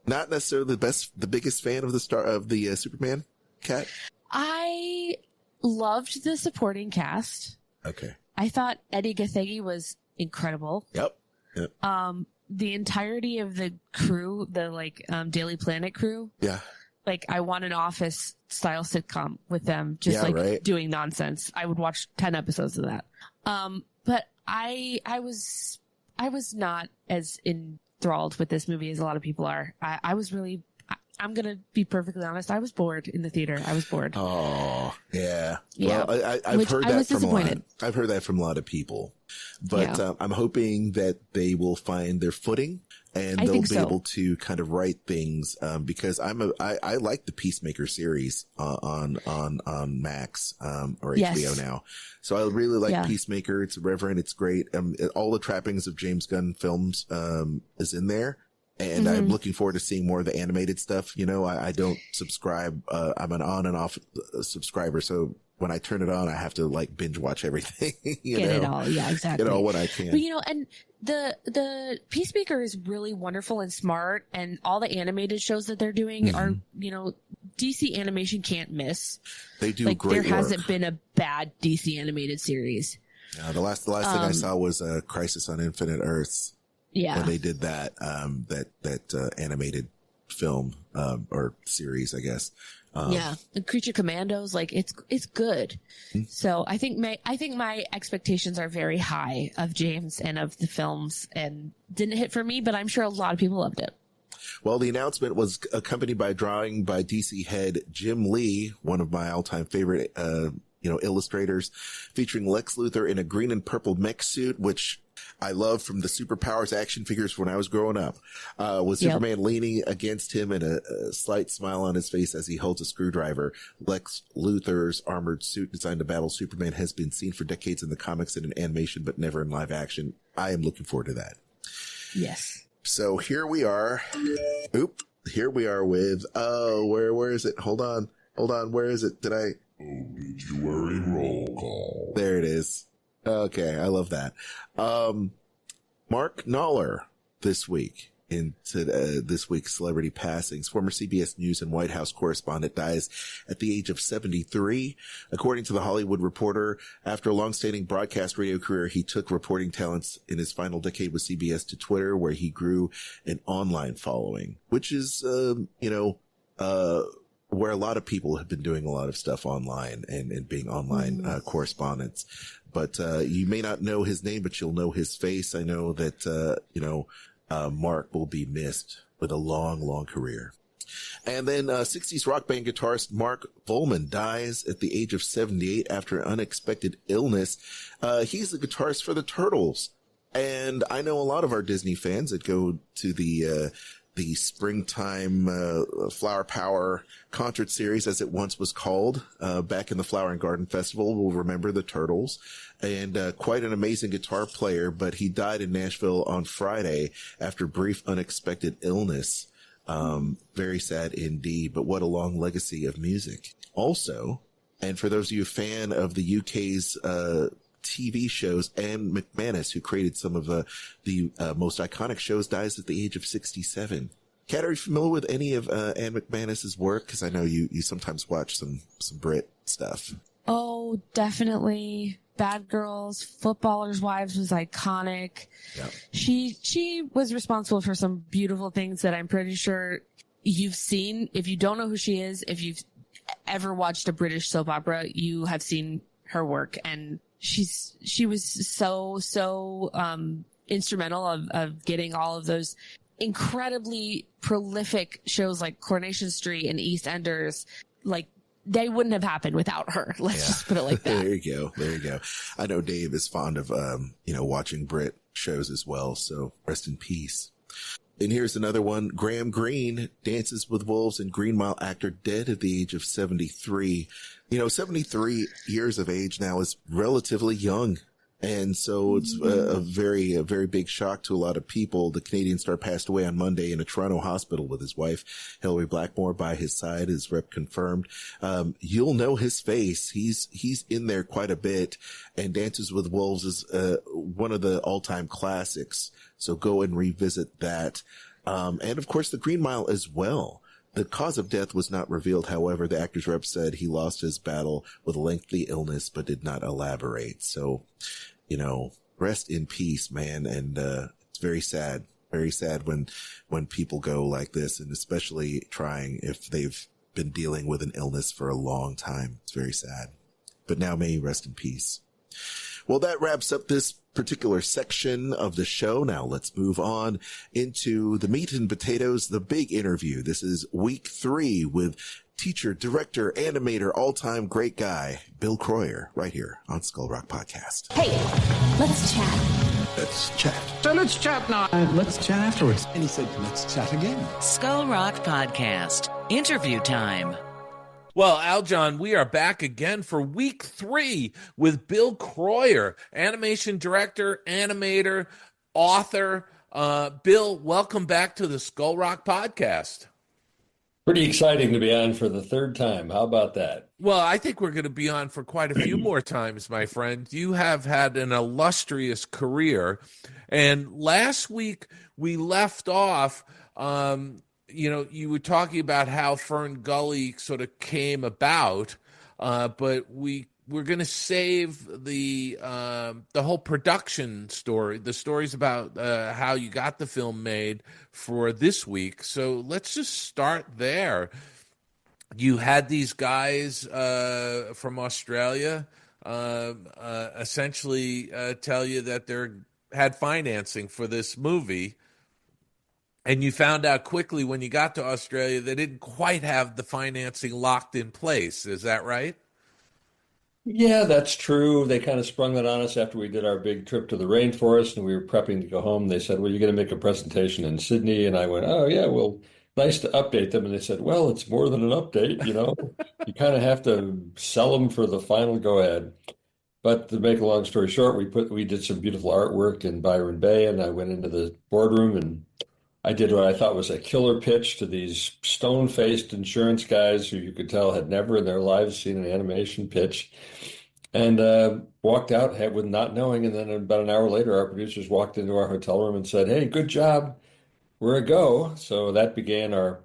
[SPEAKER 1] not necessarily the biggest fan of the Superman. Kat?
[SPEAKER 4] I loved the supporting cast.
[SPEAKER 1] Okay.
[SPEAKER 4] I thought Eddie Gathegi was incredible.
[SPEAKER 1] Yep.
[SPEAKER 4] the entirety of the crew, the like Daily Planet crew.
[SPEAKER 1] Yeah.
[SPEAKER 4] Like, I want an Office style sitcom with them, just doing nonsense. I would watch 10 episodes of that. But I was not as enthralled with this movie as a lot of people are. I was really, I'm going to be perfectly honest. I was bored in the theater. I was bored.
[SPEAKER 1] Oh, yeah.
[SPEAKER 4] Yeah.
[SPEAKER 1] Well, I've heard that from a lot. I've heard that from a lot of people, but I'm hoping that they will find their footing and they'll be able to kind of write things, because I like the Peacemaker series on Max, or HBO now. So I really like Peacemaker. It's irreverent. It's great. All the trappings of James Gunn films, is in there. And I'm looking forward to seeing more of the animated stuff. You know, I don't subscribe. I'm an on and off subscriber. So when I turn it on, I have to like binge watch everything. Get
[SPEAKER 4] it all. Yeah, exactly.
[SPEAKER 1] Get all what I can.
[SPEAKER 4] But and the Peacemaker is really wonderful and smart, and all the animated shows that they're doing are, DC animation can't miss.
[SPEAKER 1] They do great work.
[SPEAKER 4] There hasn't been a bad DC animated series.
[SPEAKER 1] The last thing I saw was Crisis on Infinite Earths.
[SPEAKER 4] Yeah.
[SPEAKER 1] When they did that, animated film, or series, I guess.
[SPEAKER 4] The Creature Commandos, like it's good. So I think my expectations are very high of James and of the films, and didn't hit for me, but I'm sure a lot of people loved it.
[SPEAKER 1] Well, the announcement was accompanied by a drawing by DC head Jim Lee, one of my all-time favorite, illustrators, featuring Lex Luthor in a green and purple mech suit, which I love from the Superpowers action figures when I was growing up, with Superman leaning against him and a slight smile on his face as he holds a screwdriver. Lex Luthor's armored suit designed to battle Superman has been seen for decades in the comics and in animation, but never in live action. I am looking forward to that.
[SPEAKER 4] Yes.
[SPEAKER 1] So here we are. Here we are with, where is it? Hold on. Where is it?
[SPEAKER 6] Obituary roll call.
[SPEAKER 1] There it is. Okay, I love that. Mark Knopfler this week into this week's celebrity passings. Former CBS News and White House correspondent dies at the age of 73. According to the Hollywood Reporter, after a long-standing broadcast radio career, he took reporting talents in his final decade with CBS to Twitter, where he grew an online following, which is, where a lot of people have been doing a lot of stuff online and being online correspondents. But you may not know his name, but you'll know his face. I know that, Mark will be missed with a long, long career. And then 60s rock band guitarist Mark Volman dies at the age of 78 after an unexpected illness. He's the guitarist for the Turtles. And I know a lot of our Disney fans that go to the springtime Flower Power concert series, as it once was called, back in the Flower and Garden Festival, will remember the Turtles. And quite an amazing guitar player, but he died in Nashville on Friday after brief unexpected illness. Very sad indeed, but what a long legacy of music. Also, and for those of you a fan of the UK's TV shows, Anne McManus, who created some of the most iconic shows, dies at the age of 67. Kat, are you familiar with any of Anne McManus's work? Because I know you sometimes watch some Brit stuff.
[SPEAKER 4] Oh, definitely. Bad Girls, Footballers' Wives was iconic.
[SPEAKER 1] Yeah.
[SPEAKER 4] She was responsible for some beautiful things that I'm pretty sure you've seen. If you don't know who she is, if you've ever watched a British soap opera, you have seen her work, and she was so instrumental of getting all of those incredibly prolific shows like Coronation Street and EastEnders. Like, they wouldn't have happened without her. Let's just put it like that.
[SPEAKER 1] There you go. I know Dave is fond of watching Brit shows as well, so rest in peace. And here's another one. Graham Greene, Dances with Wolves and Green Mile actor, dead at the age of 73. 73 years of age now is relatively young. And so it's a very big shock to a lot of people. The Canadian star passed away on Monday in a Toronto hospital with his wife, Hilary Blackmore, by his side, his rep confirmed. You'll know his face. He's in there quite a bit. And Dances with Wolves is one of the all-time classics. So go and revisit that. And of course, the Green Mile as well. The cause of death was not revealed. However, the actor's rep said he lost his battle with a lengthy illness, but did not elaborate. So, rest in peace, man. And it's very sad Very sad when people go like this, and especially trying if they've been dealing with an illness for a long time. It's very sad. But now may you rest in peace. Well, that wraps up this particular section of the show. Now let's move on into the meat and potatoes, the big interview. This is week 3 with teacher, director, animator, all-time great guy, Bill Kroyer, right here on Skull Rock Podcast.
[SPEAKER 7] Hey, let's chat.
[SPEAKER 1] Let's chat.
[SPEAKER 8] So let's chat now. Let's chat afterwards. And he said, let's chat again.
[SPEAKER 5] Skull Rock Podcast. Interview time.
[SPEAKER 3] Well, Aljon, we are back again for week 3 with Bill Kroyer, animation director, animator, author. Bill, welcome back to the Skull Rock Podcast.
[SPEAKER 9] Pretty exciting to be on for the 3rd time. How about that?
[SPEAKER 3] Well, I think we're going to be on for quite a few more times, my friend. You have had an illustrious career. And last week we left off, you were talking about how Fern Gully sort of came about, but we're going to save the whole production story, the stories about how you got the film made for this week. So let's just start there. You had these guys from Australia essentially tell you that they had financing for this movie. And you found out quickly when you got to Australia they didn't quite have the financing locked in place. Is that right?
[SPEAKER 9] Yeah, that's true. They kind of sprung that on us after we did our big trip to the rainforest and we were prepping to go home. They said, well, you're going to make a presentation in Sydney. And I went, oh, yeah, well, nice to update them. And they said, well, it's more than an update, you know. You kind of have to sell them for the final go-ahead. But to make a long story short, we did some beautiful artwork in Byron Bay, and I went into the boardroom and I did what I thought was a killer pitch to these stone-faced insurance guys who you could tell had never in their lives seen an animation pitch, and walked out with not knowing. And then about an hour later, our producers walked into our hotel room and said, hey, good job. We're a go. So that began our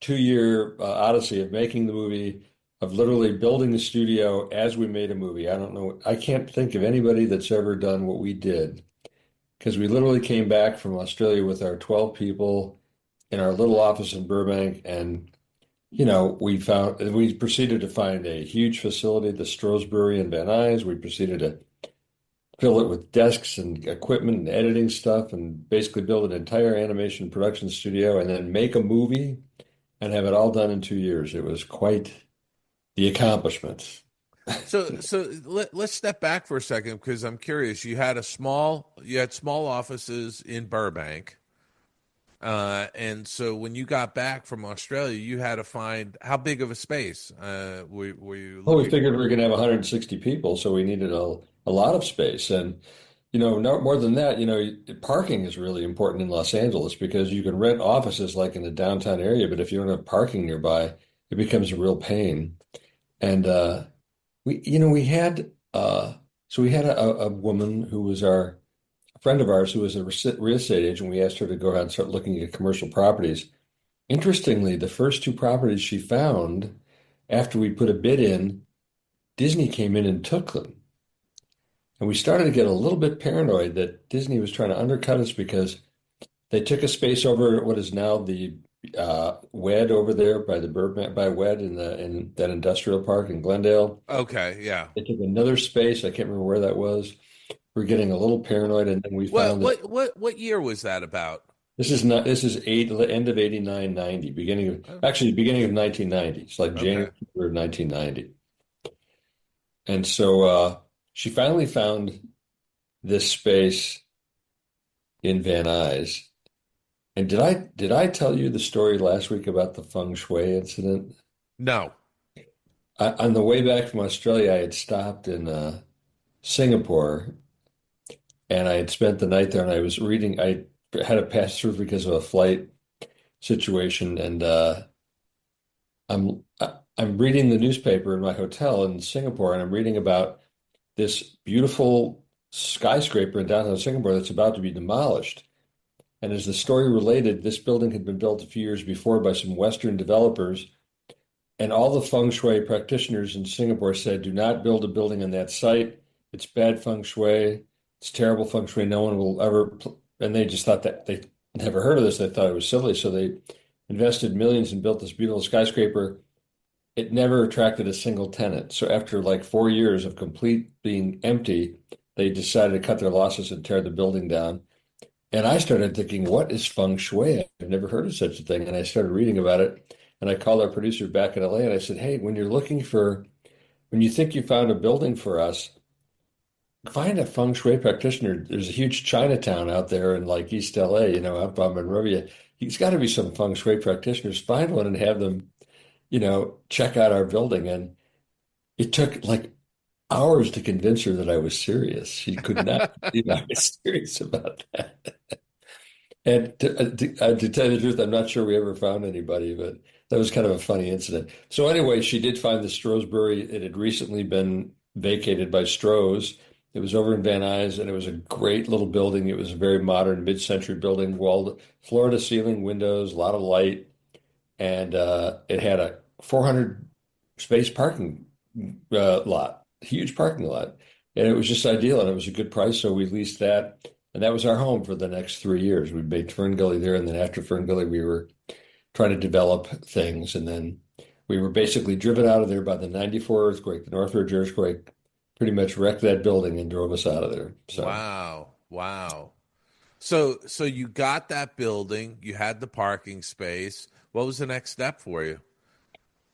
[SPEAKER 9] 2-year odyssey of making the movie, of literally building the studio as we made a movie. I can't think of anybody that's ever done what we did. Because we literally came back from Australia with our 12 people in our little office in Burbank, and we proceeded to find a huge facility, the Stroh's Brewery in Van Nuys. We proceeded to fill it with desks and equipment and editing stuff, and basically build an entire animation production studio, and then make a movie and have it all done in 2 years. It was quite the accomplishment.
[SPEAKER 3] So let's step back for a second, because I'm curious. You had small offices in Burbank, and so when you got back from Australia, you had to find how big of a space. We
[SPEAKER 9] figured we were going to have 160 people, so we needed a lot of space, and no more than that. Parking is really important in Los Angeles, because you can rent offices like in the downtown area, but if you don't have parking nearby, it becomes a real pain, and we had a woman who was a friend of ours who was a real estate agent. We asked her to go out and start looking at commercial properties. Interestingly, the first 2 properties she found after we put a bid in, Disney came in and took them. And we started to get a little bit paranoid that Disney was trying to undercut us, because they took a space over what is now the WED over there by WED in that industrial park in Glendale.
[SPEAKER 3] Okay, yeah.
[SPEAKER 9] They took another space. I can't remember where that was. We're getting a little paranoid, and then we found
[SPEAKER 3] what year was that about?
[SPEAKER 9] This is end of 89, 90, beginning of 1990. It's like January of 1990. And so she finally found this space in Van Nuys. And did I tell you the story last week about the feng shui incident?
[SPEAKER 3] No.
[SPEAKER 9] On the way back from Australia, I had stopped in Singapore, and I had spent the night there, and I was reading. I had to pass through because of a flight situation, and I'm reading the newspaper in my hotel in Singapore, and I'm reading about this beautiful skyscraper in downtown Singapore that's about to be demolished. And as the story related, this building had been built a few years before by some Western developers. And all the feng shui practitioners in Singapore said, do not build a building on that site. It's bad feng shui. It's terrible feng shui. No one will ever. And they just thought that never heard of this. They thought it was silly. So they invested millions and built this beautiful skyscraper. It never attracted a single tenant. So after like 4 years of complete being empty, they decided to cut their losses and tear the building down. And I started thinking, what is feng shui? I've never heard of such a thing. And I started reading about it. And I called our producer back in LA and I said, hey, when you think you found a building for us, find a feng shui practitioner. There's a huge Chinatown out there in like East LA, out by Monrovia. He's got to be some feng shui practitioners. Find one and have them, check out our building. And it took like hours to convince her that I was serious. She could not believe I was serious about that. And to tell you the truth, I'm not sure we ever found anybody, but that was kind of a funny incident. So anyway, she did find the Strosbury. It had recently been vacated by Stroh's. It was over in Van Nuys, and it was a great little building. It was a very modern, mid-century building, walled, floor-to-ceiling windows, a lot of light, and it had a 400 space parking lot, huge parking lot, and it was just ideal, and it was a good price, so we leased that, and that was our home for the next 3 years. We made Fern Gully there, and then after Fern Gully, we were trying to develop things, and then we were basically driven out of there by the '94 earthquake, the Northridge earthquake. Pretty much wrecked that building and drove us out of there. So.
[SPEAKER 3] Wow. So you got that building, you had the parking space. What was the next step for you?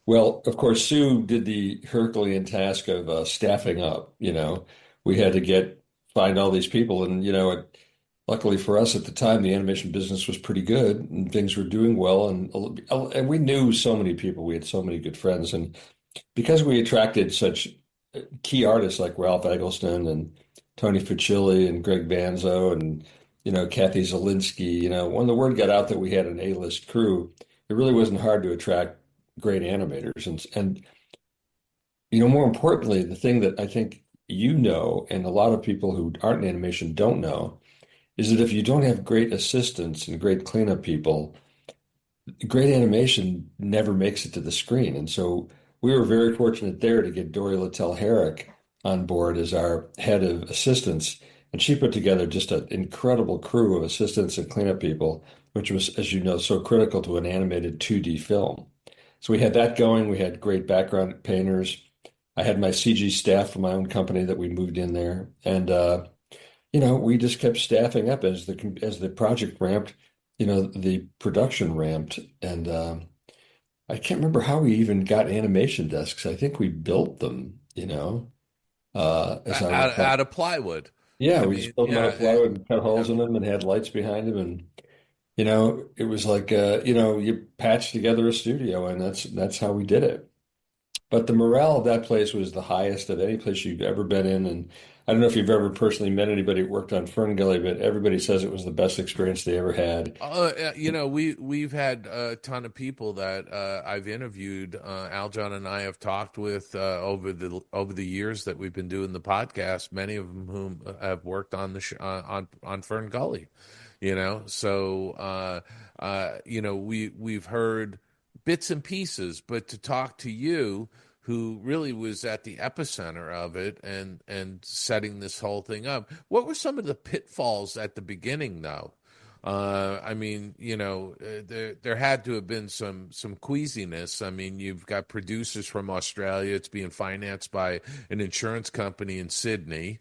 [SPEAKER 9] Well, of course, Sue did the Herculean task of staffing up. We had to find all these people, and luckily for us at the time, the animation business was pretty good, and things were doing well, and we knew so many people. We had so many good friends, and because we attracted such key artists like Ralph Eggleston and Tony Fucilli and Greg Banzo and Kathy Zielinski. When the word got out that we had an A-list crew, it really wasn't hard to attract great animators. And more importantly, the thing that I think and a lot of people who aren't in animation don't know is that if you don't have great assistants and great cleanup people, great animation never makes it to the screen. And so we were very fortunate there to get Dory Littell Herrick on board as our head of assistants. And she put together just an incredible crew of assistants and cleanup people, which was, as you know, so critical to an animated 2D film. So we had that going. We had great background painters. I had my CG staff from my own company that we moved in there. And, we just kept staffing up as the project ramped, the production ramped. And I can't remember how we even got animation desks. I think we built them,
[SPEAKER 3] out of plywood.
[SPEAKER 9] Yeah, we just built them out of plywood and cut holes in them and had lights behind them. And, it was like, you patch together a studio, and that's how we did it. But the morale of that place was the highest of any place you've ever been in. And I don't know if you've ever personally met anybody who worked on Fern Gully, but everybody says it was the best experience they ever had.
[SPEAKER 3] We've had a ton of people that I've interviewed. Aljon and I have talked with over the years that we've been doing the podcast. Many of them whom have worked on on Fern Gully. So we've heard bits and pieces, but to talk to you, who really was at the epicenter of it and setting this whole thing up. What were some of the pitfalls at the beginning, though? There had to have been some queasiness. I mean, you've got producers from Australia. It's being financed by an insurance company in Sydney.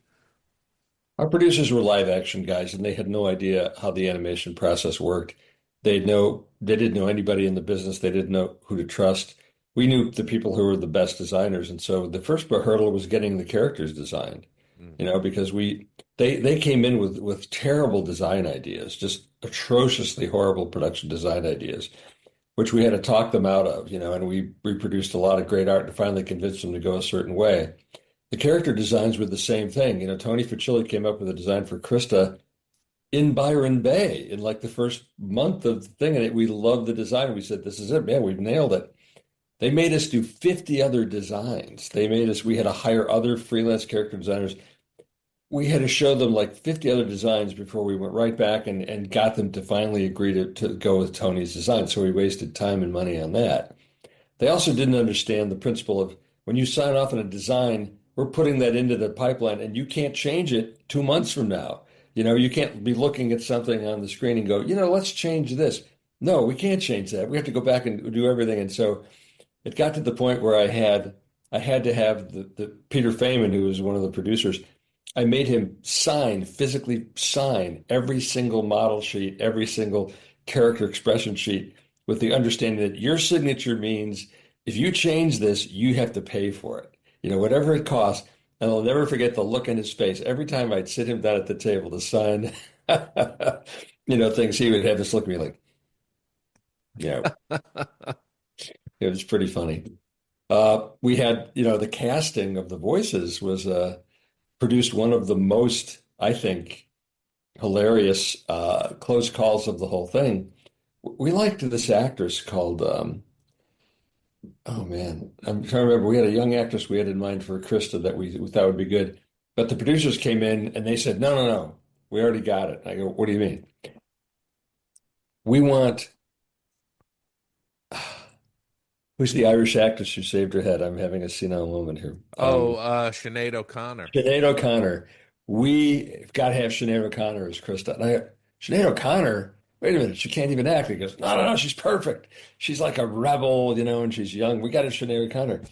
[SPEAKER 9] Our producers were live action guys, and they had no idea how the animation process worked. They didn't know anybody in the business. They didn't know who to trust. We knew the people who were the best designers. And so the first hurdle was getting the characters designed, because they came in with terrible design ideas, just atrociously horrible production design ideas, which we had to talk them out of, and we reproduced a lot of great art and finally convinced them to go a certain way. The character designs were the same thing. Tony Fucilli came up with a design for Krista in Byron Bay in like the first month of the thing. And we loved the design. We said, this is it, man, we've nailed it. They made us do 50 other designs. We had to hire other freelance character designers. We had to show them like 50 other designs before we went right back and got them to finally agree to go with Tony's design. So we wasted time and money on that. They also didn't understand the principle of when you sign off on a design, we're putting that into the pipeline and you can't change it 2 months from now. You can't be looking at something on the screen and go, let's change this. No, we can't change that. We have to go back and do everything. And so it got to the point where I had to have the Peter Feynman, who was one of the producers. I made him physically sign every single model sheet, every single character expression sheet, with the understanding that your signature means if you change this, you have to pay for it. Whatever it costs. And I'll never forget the look in his face. Every time I'd sit him down at the table to sign, things, he would have this look at me like, it was pretty funny. We had, the casting of the voices was produced one of the most, I think, hilarious close calls of the whole thing. We liked this actress called, oh man, I'm trying to remember. We had a young actress we had in mind for Krista that we thought would be good. But the producers came in and they said, no, no, no, we already got it. I go, what do you mean? We want, who's the Irish actress who saved her head? I'm having a senile moment here.
[SPEAKER 10] Sinead O'Connor.
[SPEAKER 9] Sinead O'Connor. We've got to have Sinead O'Connor as Krista. And I go, Sinead O'Connor? Wait a minute, she can't even act. He goes, no, no, no, she's perfect. She's like a rebel, and she's young. We got to have Sinead O'Connor.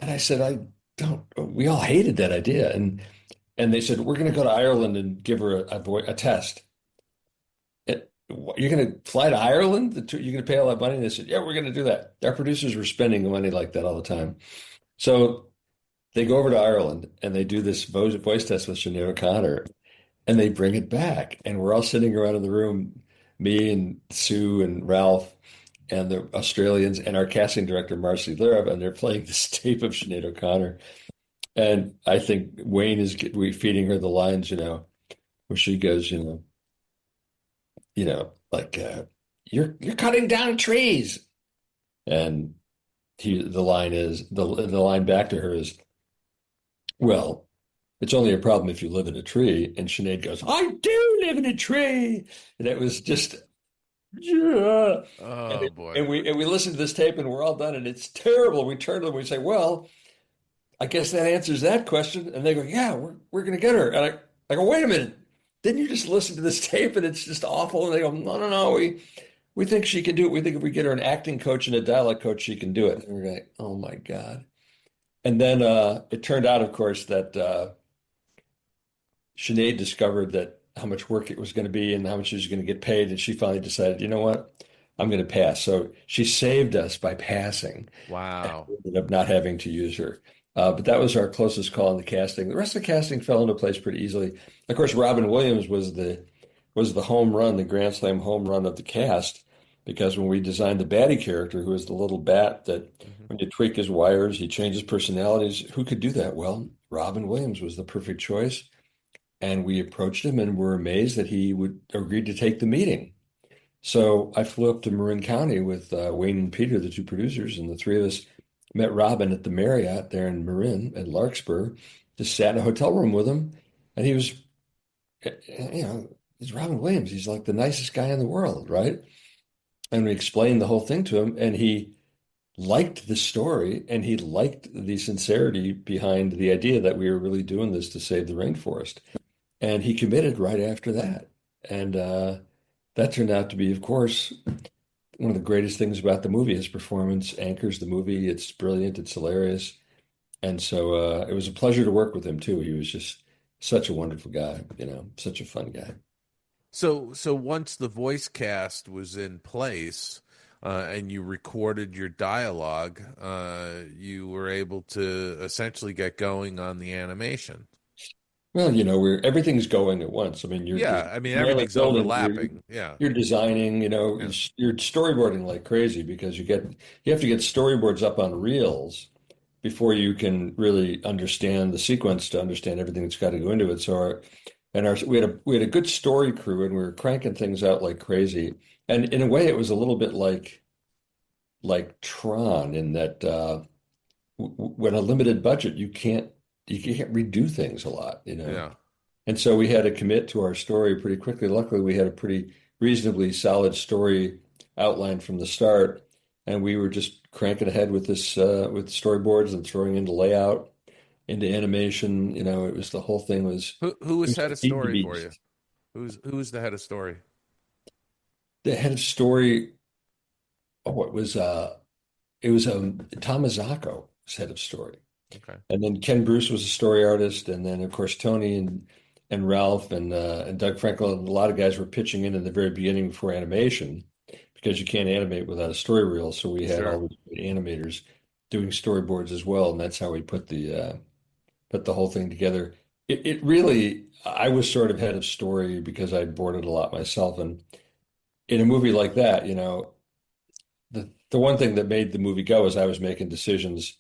[SPEAKER 9] And I said, we all hated that idea. And they said, we're going to go to Ireland and give her a test. You're going to fly to Ireland? You're going to pay all that money? And they said, yeah, we're going to do that. Our producers were spending money like that all the time. So they go over to Ireland and they do this voice test with Sinead O'Connor and they bring it back. And we're all sitting around in the room, me and Sue and Ralph and the Australians and our casting director, Marcy Lira, and they're playing this tape of Sinead O'Connor. And I think Wayne is feeding her the lines, where she goes, like you're cutting down trees, and the line back to her is, well, it's only a problem if you live in a tree. And Sinead goes, I do live in a tree, and it was just, yeah.
[SPEAKER 10] Oh boy!
[SPEAKER 9] And we listen to this tape, and we're all done, and it's terrible. We turn to them, we say, well, I guess that answers that question, and they go, yeah, we're gonna get her, and I go, wait a minute. Didn't you just listen to this tape and it's just awful? And they go, no, no, no. We think she can do it. We think if we get her an acting coach and a dialect coach, she can do it. And we're like, oh my God. And then it turned out, of course, that Sinead discovered that how much work it was going to be and how much she was going to get paid. And she finally decided, you know what? I'm going to pass. So she saved us by passing.
[SPEAKER 10] Wow.
[SPEAKER 9] And we ended up not having to use her. But that was our closest call in the casting. The rest of the casting fell into place pretty easily. Of course, Robin Williams was the home run, the Grand Slam home run of the cast, because when we designed the baddie character, who is the little bat that when you tweak his wires, he changes personalities. Who could do that? Well, Robin Williams was the perfect choice. And we approached him and were amazed that he would agree to take the meeting. So I flew up to Marin County with Wayne and Peter, the two producers, and the three of us met Robin at the Marriott there in Marin at Larkspur, just sat in a hotel room with him. And he was, he's Robin Williams. He's like the nicest guy in the world, right? And we explained the whole thing to him, and he liked the story, and he liked the sincerity behind the idea that we were really doing this to save the rainforest. And he committed right after that. And that turned out to be, of course, one of the greatest things about the movie. His performance anchors the movie. It's brilliant. It's hilarious. And so it was a pleasure to work with him, too. He was just such a wonderful guy, such a fun guy.
[SPEAKER 10] So once the voice cast was in place and you recorded your dialogue, you were able to essentially get going on the animation.
[SPEAKER 9] Well, everything's going at once. I mean,
[SPEAKER 10] everything's overlapping.
[SPEAKER 9] You're designing, you're storyboarding like crazy because you have to get storyboards up on reels before you can really understand the sequence to understand everything that's got to go into it. So we had a good story crew, and we were cranking things out like crazy. And in a way, it was a little bit like Tron in that when a limited budget, you can't redo things a lot,
[SPEAKER 10] Yeah.
[SPEAKER 9] And so we had to commit to our story pretty quickly. Luckily, we had a pretty reasonably solid story outline from the start, and we were just cranking ahead with this with storyboards and throwing into layout, into animation. It was the whole thing was.
[SPEAKER 10] Who was head of story for you? Who's the head of story?
[SPEAKER 9] The head of story, it was Tom Mazzacco was head of story.
[SPEAKER 10] Okay.
[SPEAKER 9] And then Ken Bruce was a story artist, and then of course Tony and Ralph and Doug Frankel and a lot of guys were pitching in the very beginning before animation because you can't animate without a story reel. So we had
[SPEAKER 10] Sure.
[SPEAKER 9] all these animators doing storyboards as well, and that's how we put the whole thing together. It really, I was sort of head of story because I boarded a lot myself, and in a movie like that, the one thing that made the movie go is I was making decisions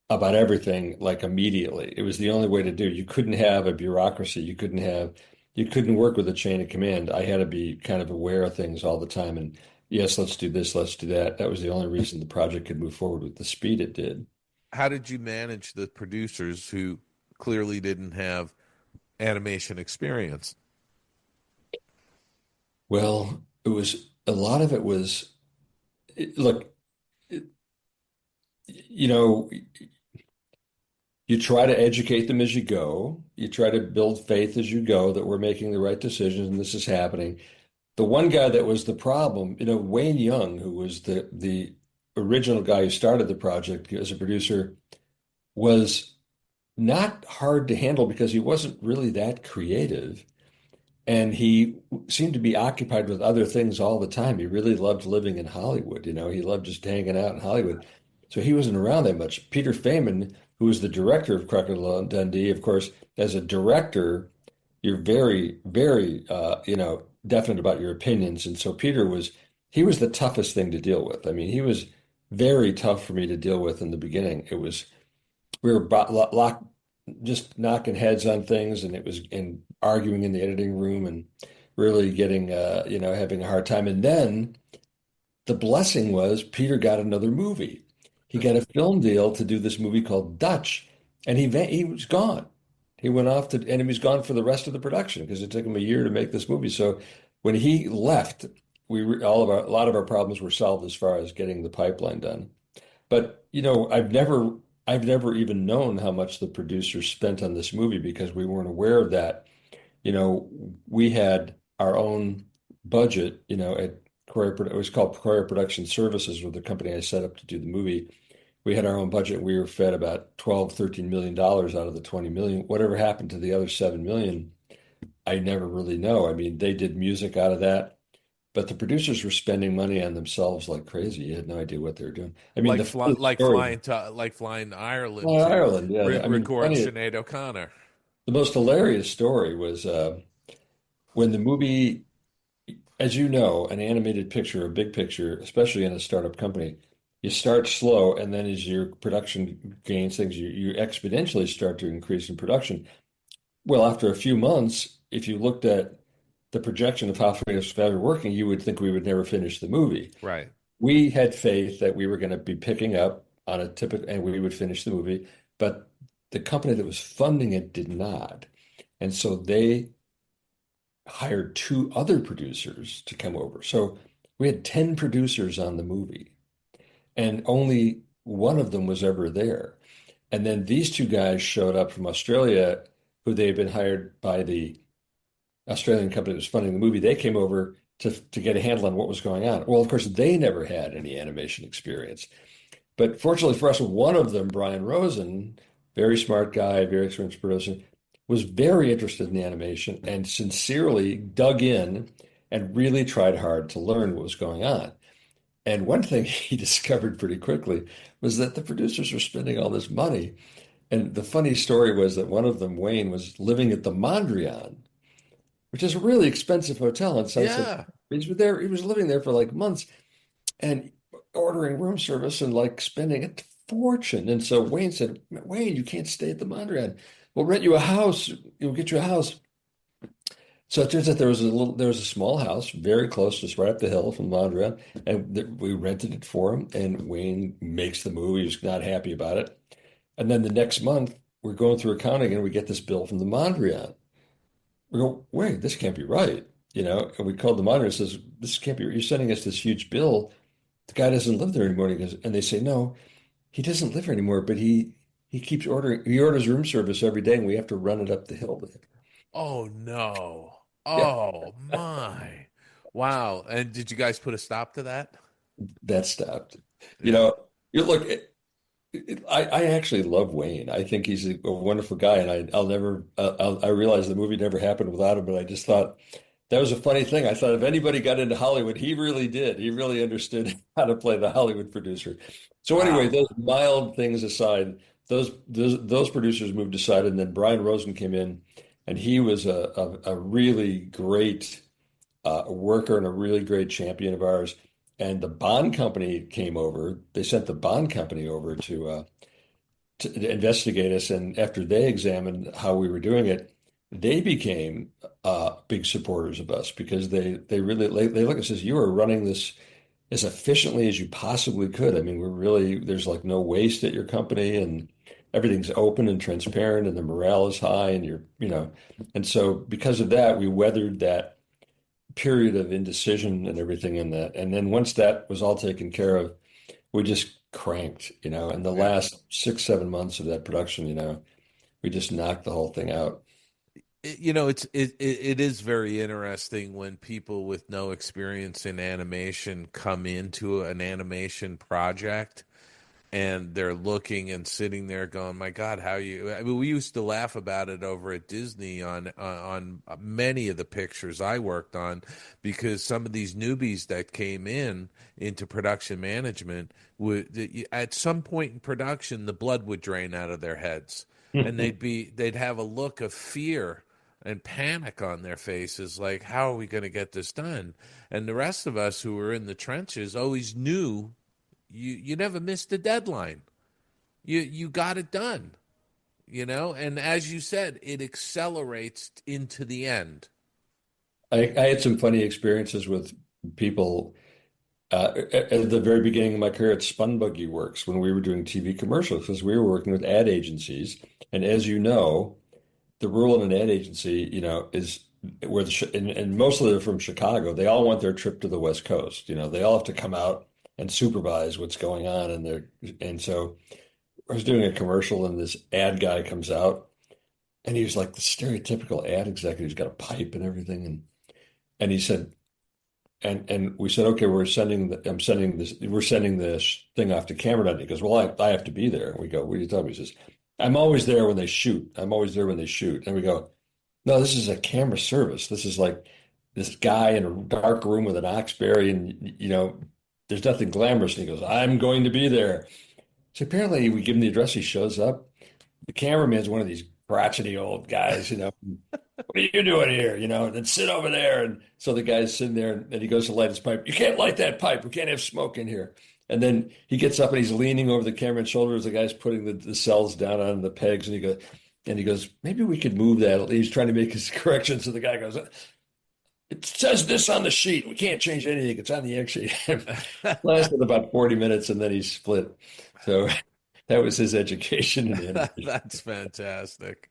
[SPEAKER 9] about everything like immediately. It was the only way to do it. You couldn't have a bureaucracy. You couldn't work with a chain of command. I had to be kind of aware of things all the time. And yes, let's do this, let's do that. That was the only reason the project could move forward with the speed it did.
[SPEAKER 10] How did you manage the producers who clearly didn't have animation experience?
[SPEAKER 9] Well, it was a lot of it was, look, you know, you try to educate them as you go. You try to build faith as you go that we're making the right decisions and this is happening. The one guy that was the problem, Wayne Young, who was the original guy who started the project as a producer, was not hard to handle because he wasn't really that creative. And he seemed to be occupied with other things all the time. He really loved living in Hollywood. He loved just hanging out in Hollywood. So he wasn't around that much. Peter Feynman, who was the director of Crocodile Dundee, of course, as a director, you're very, very, definite about your opinions. And so he was the toughest thing to deal with. I mean, he was very tough for me to deal with in the beginning. We were locked, just knocking heads on things, and it was in arguing in the editing room and really getting, having a hard time. And then the blessing was Peter got another movie. He got a film deal to do this movie called Dutch, and he was gone. He went off and he was gone for the rest of the production because it took him a year to make this movie. So when he left, a lot of our problems were solved as far as getting the pipeline done. But I've never even known how much the producers spent on this movie because we weren't aware of that. We had our own budget, at Kroyer, it was called Kroyer Production Services, with the company I set up to do the movie. We had our own budget. We were fed about $13 million out of the 20 million. Whatever happened to the other 7 million, I never really know. I mean, they did music out of that, but the producers were spending money on themselves like crazy. You had no idea what they were doing. I mean,
[SPEAKER 10] like flying to Ireland to
[SPEAKER 9] Ireland, yeah.
[SPEAKER 10] record Sinead O'Connor.
[SPEAKER 9] The most hilarious story was when the movie, as you know, an animated picture, a big picture, especially in a startup company, you start slow, and then as your production gains things, you exponentially start to increase in production. Well, after a few months, if you looked at the projection of how fast we were working, you would think we would never finish the movie.
[SPEAKER 10] Right.
[SPEAKER 9] We had faith that we were going to be picking up on a typical, and we would finish the movie, but the company that was funding it did not. And so they hired 2 other producers to come over. So we had 10 producers on the movie, and only one of them was ever there. And then these 2 guys showed up from Australia, who they had been hired by the Australian company that was funding the movie. They came over to get a handle on what was going on. Well, of course, they never had any animation experience. But fortunately for us, one of them, Brian Rosen, very smart guy, very experienced producer, was very interested in animation and sincerely dug in and really tried hard to learn what was going on. And one thing he discovered pretty quickly was that the producers were spending all this money. And the funny story was that one of them, Wayne, was living at the Mondrian, which is a really expensive hotel in Sunset.
[SPEAKER 10] Yeah.
[SPEAKER 9] He was living there for like months and ordering room service and like spending a fortune. And so Wayne said, Wayne, you can't stay at the Mondrian. We'll rent you a house. We'll get you a house. So it turns out there was a small house very close, just right up the hill from Mondrian, and we rented it for him. And Wayne makes the move. He was not happy about it. And then the next month, we're going through accounting, and we get this bill from the Mondrian. We go, wait, this can't be right, And we called the Mondrian and says, this can't be right. You're sending us this huge bill. The guy doesn't live there anymore. And they say, no, he doesn't live there anymore, but he keeps ordering. He orders room service every day, and we have to run it up the hill with him.
[SPEAKER 10] Oh no!
[SPEAKER 9] Yeah,
[SPEAKER 10] Oh my. Wow. And did you guys put a stop to that?
[SPEAKER 9] that stopped. You
[SPEAKER 10] Yeah.
[SPEAKER 9] know, you look. I actually love Wayne. I think he's a wonderful guy, and I'll never. I realize the movie never happened without him, but I just thought that was a funny thing. I thought if anybody got into Hollywood, he really did. He really understood how to play the Hollywood producer. So anyway,
[SPEAKER 10] Wow.
[SPEAKER 9] those mild things aside, those producers moved aside, and then Brian Rosen came in, and he was a really great worker and a really great champion of ours. And the bond company came over. They sent the bond company over to investigate us. And after they examined how we were doing it, they became big supporters of us because they really they look and says you are running this as efficiently as you possibly could. I mean, we're really there's like no waste at your company and everything's open and transparent and the morale is high and and so because of that we weathered that period of indecision and everything in that. And then once that was all taken care of, we just cranked, and the
[SPEAKER 10] Yeah.
[SPEAKER 9] last 6, 7 months of that production, we just knocked the whole thing out.
[SPEAKER 10] It is very interesting when people with no experience in animation come into an animation project and they're looking and sitting there going, "My God, how you?" I mean, we used to laugh about it over at Disney on many of the pictures I worked on, because some of these newbies that came into production management would, at some point in production, the blood would drain out of their heads, and they'd have a look of fear and panic on their faces, like, "How are we going to get this done?" And the rest of us who were in the trenches always knew you never missed a deadline. You got it done, and as you said, it accelerates into the end.
[SPEAKER 9] I had some funny experiences with people at the very beginning of my career at Spun Buggy Works when we were doing TV commercials because we were working with ad agencies. And as you know, the rule in an ad agency, is where and most of them are from Chicago. They all want their trip to the West Coast. They all have to come out and supervise what's going on. And so I was doing a commercial and this ad guy comes out and he was like the stereotypical ad executive. He's got a pipe and everything. And he said, and we said, okay, we're sending this thing off to Cameron. He goes, well, I have to be there. We go, what are you talking about? He says, I'm always there when they shoot. I'm always there when they shoot. And we go, no, this is a camera service. This is like this guy in a dark room with an Oxberry and, there's nothing glamorous. And he goes, I'm going to be there. So apparently we give him the address. He shows up. The cameraman's one of these crotchety old guys, what are you doing here? And then sit over there. And so the guy's sitting there and he goes to light his pipe. You can't light that pipe. We can't have smoke in here. And then he gets up and he's leaning over the cameraman's shoulder as the guy's putting the cells down on the pegs. And he goes, maybe we could move that. He's trying to make his corrections. So the guy goes, it says this on the sheet. We can't change anything. It's on the X sheet. Lasted about 40 minutes and then he split. So that was his education in animation.
[SPEAKER 10] That's fantastic.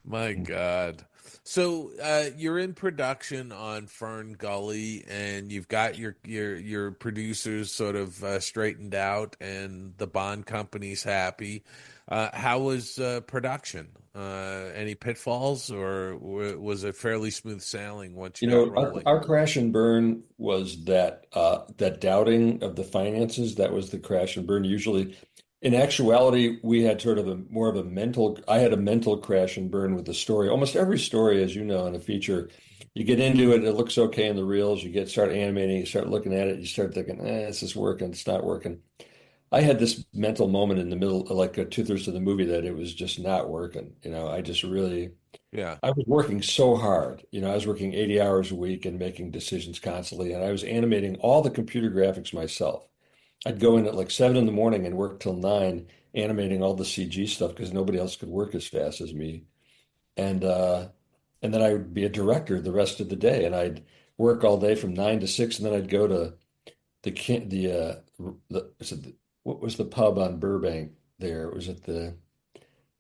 [SPEAKER 10] My God. So you're in production on Fern Gully, and you've got your producers sort of straightened out, and the Bond company's happy. How was production? Any pitfalls, or was it fairly smooth sailing once you got rolling?
[SPEAKER 9] Our crash and burn was that doubting of the finances. That was the crash and burn. Usually, in actuality, we had sort of I had a mental crash and burn with the story. Almost every story, as you know, in a feature, you get into it, it looks okay in the reels, start animating, you start looking at it, you start thinking, this is working, it's not working. I had this mental moment in the middle, like 2/3 of the movie, that it was just not working. I just really,
[SPEAKER 10] Yeah.
[SPEAKER 9] I was working so hard. I was working 80 hours a week and making decisions constantly. And I was animating all the computer graphics myself. I'd go in at like 7 in the morning and work till 9, animating all the CG stuff because nobody else could work as fast as me. And then I would be a director the rest of the day, and I'd work all day from 9 to 6, and then I'd go to what was the pub on Burbank there?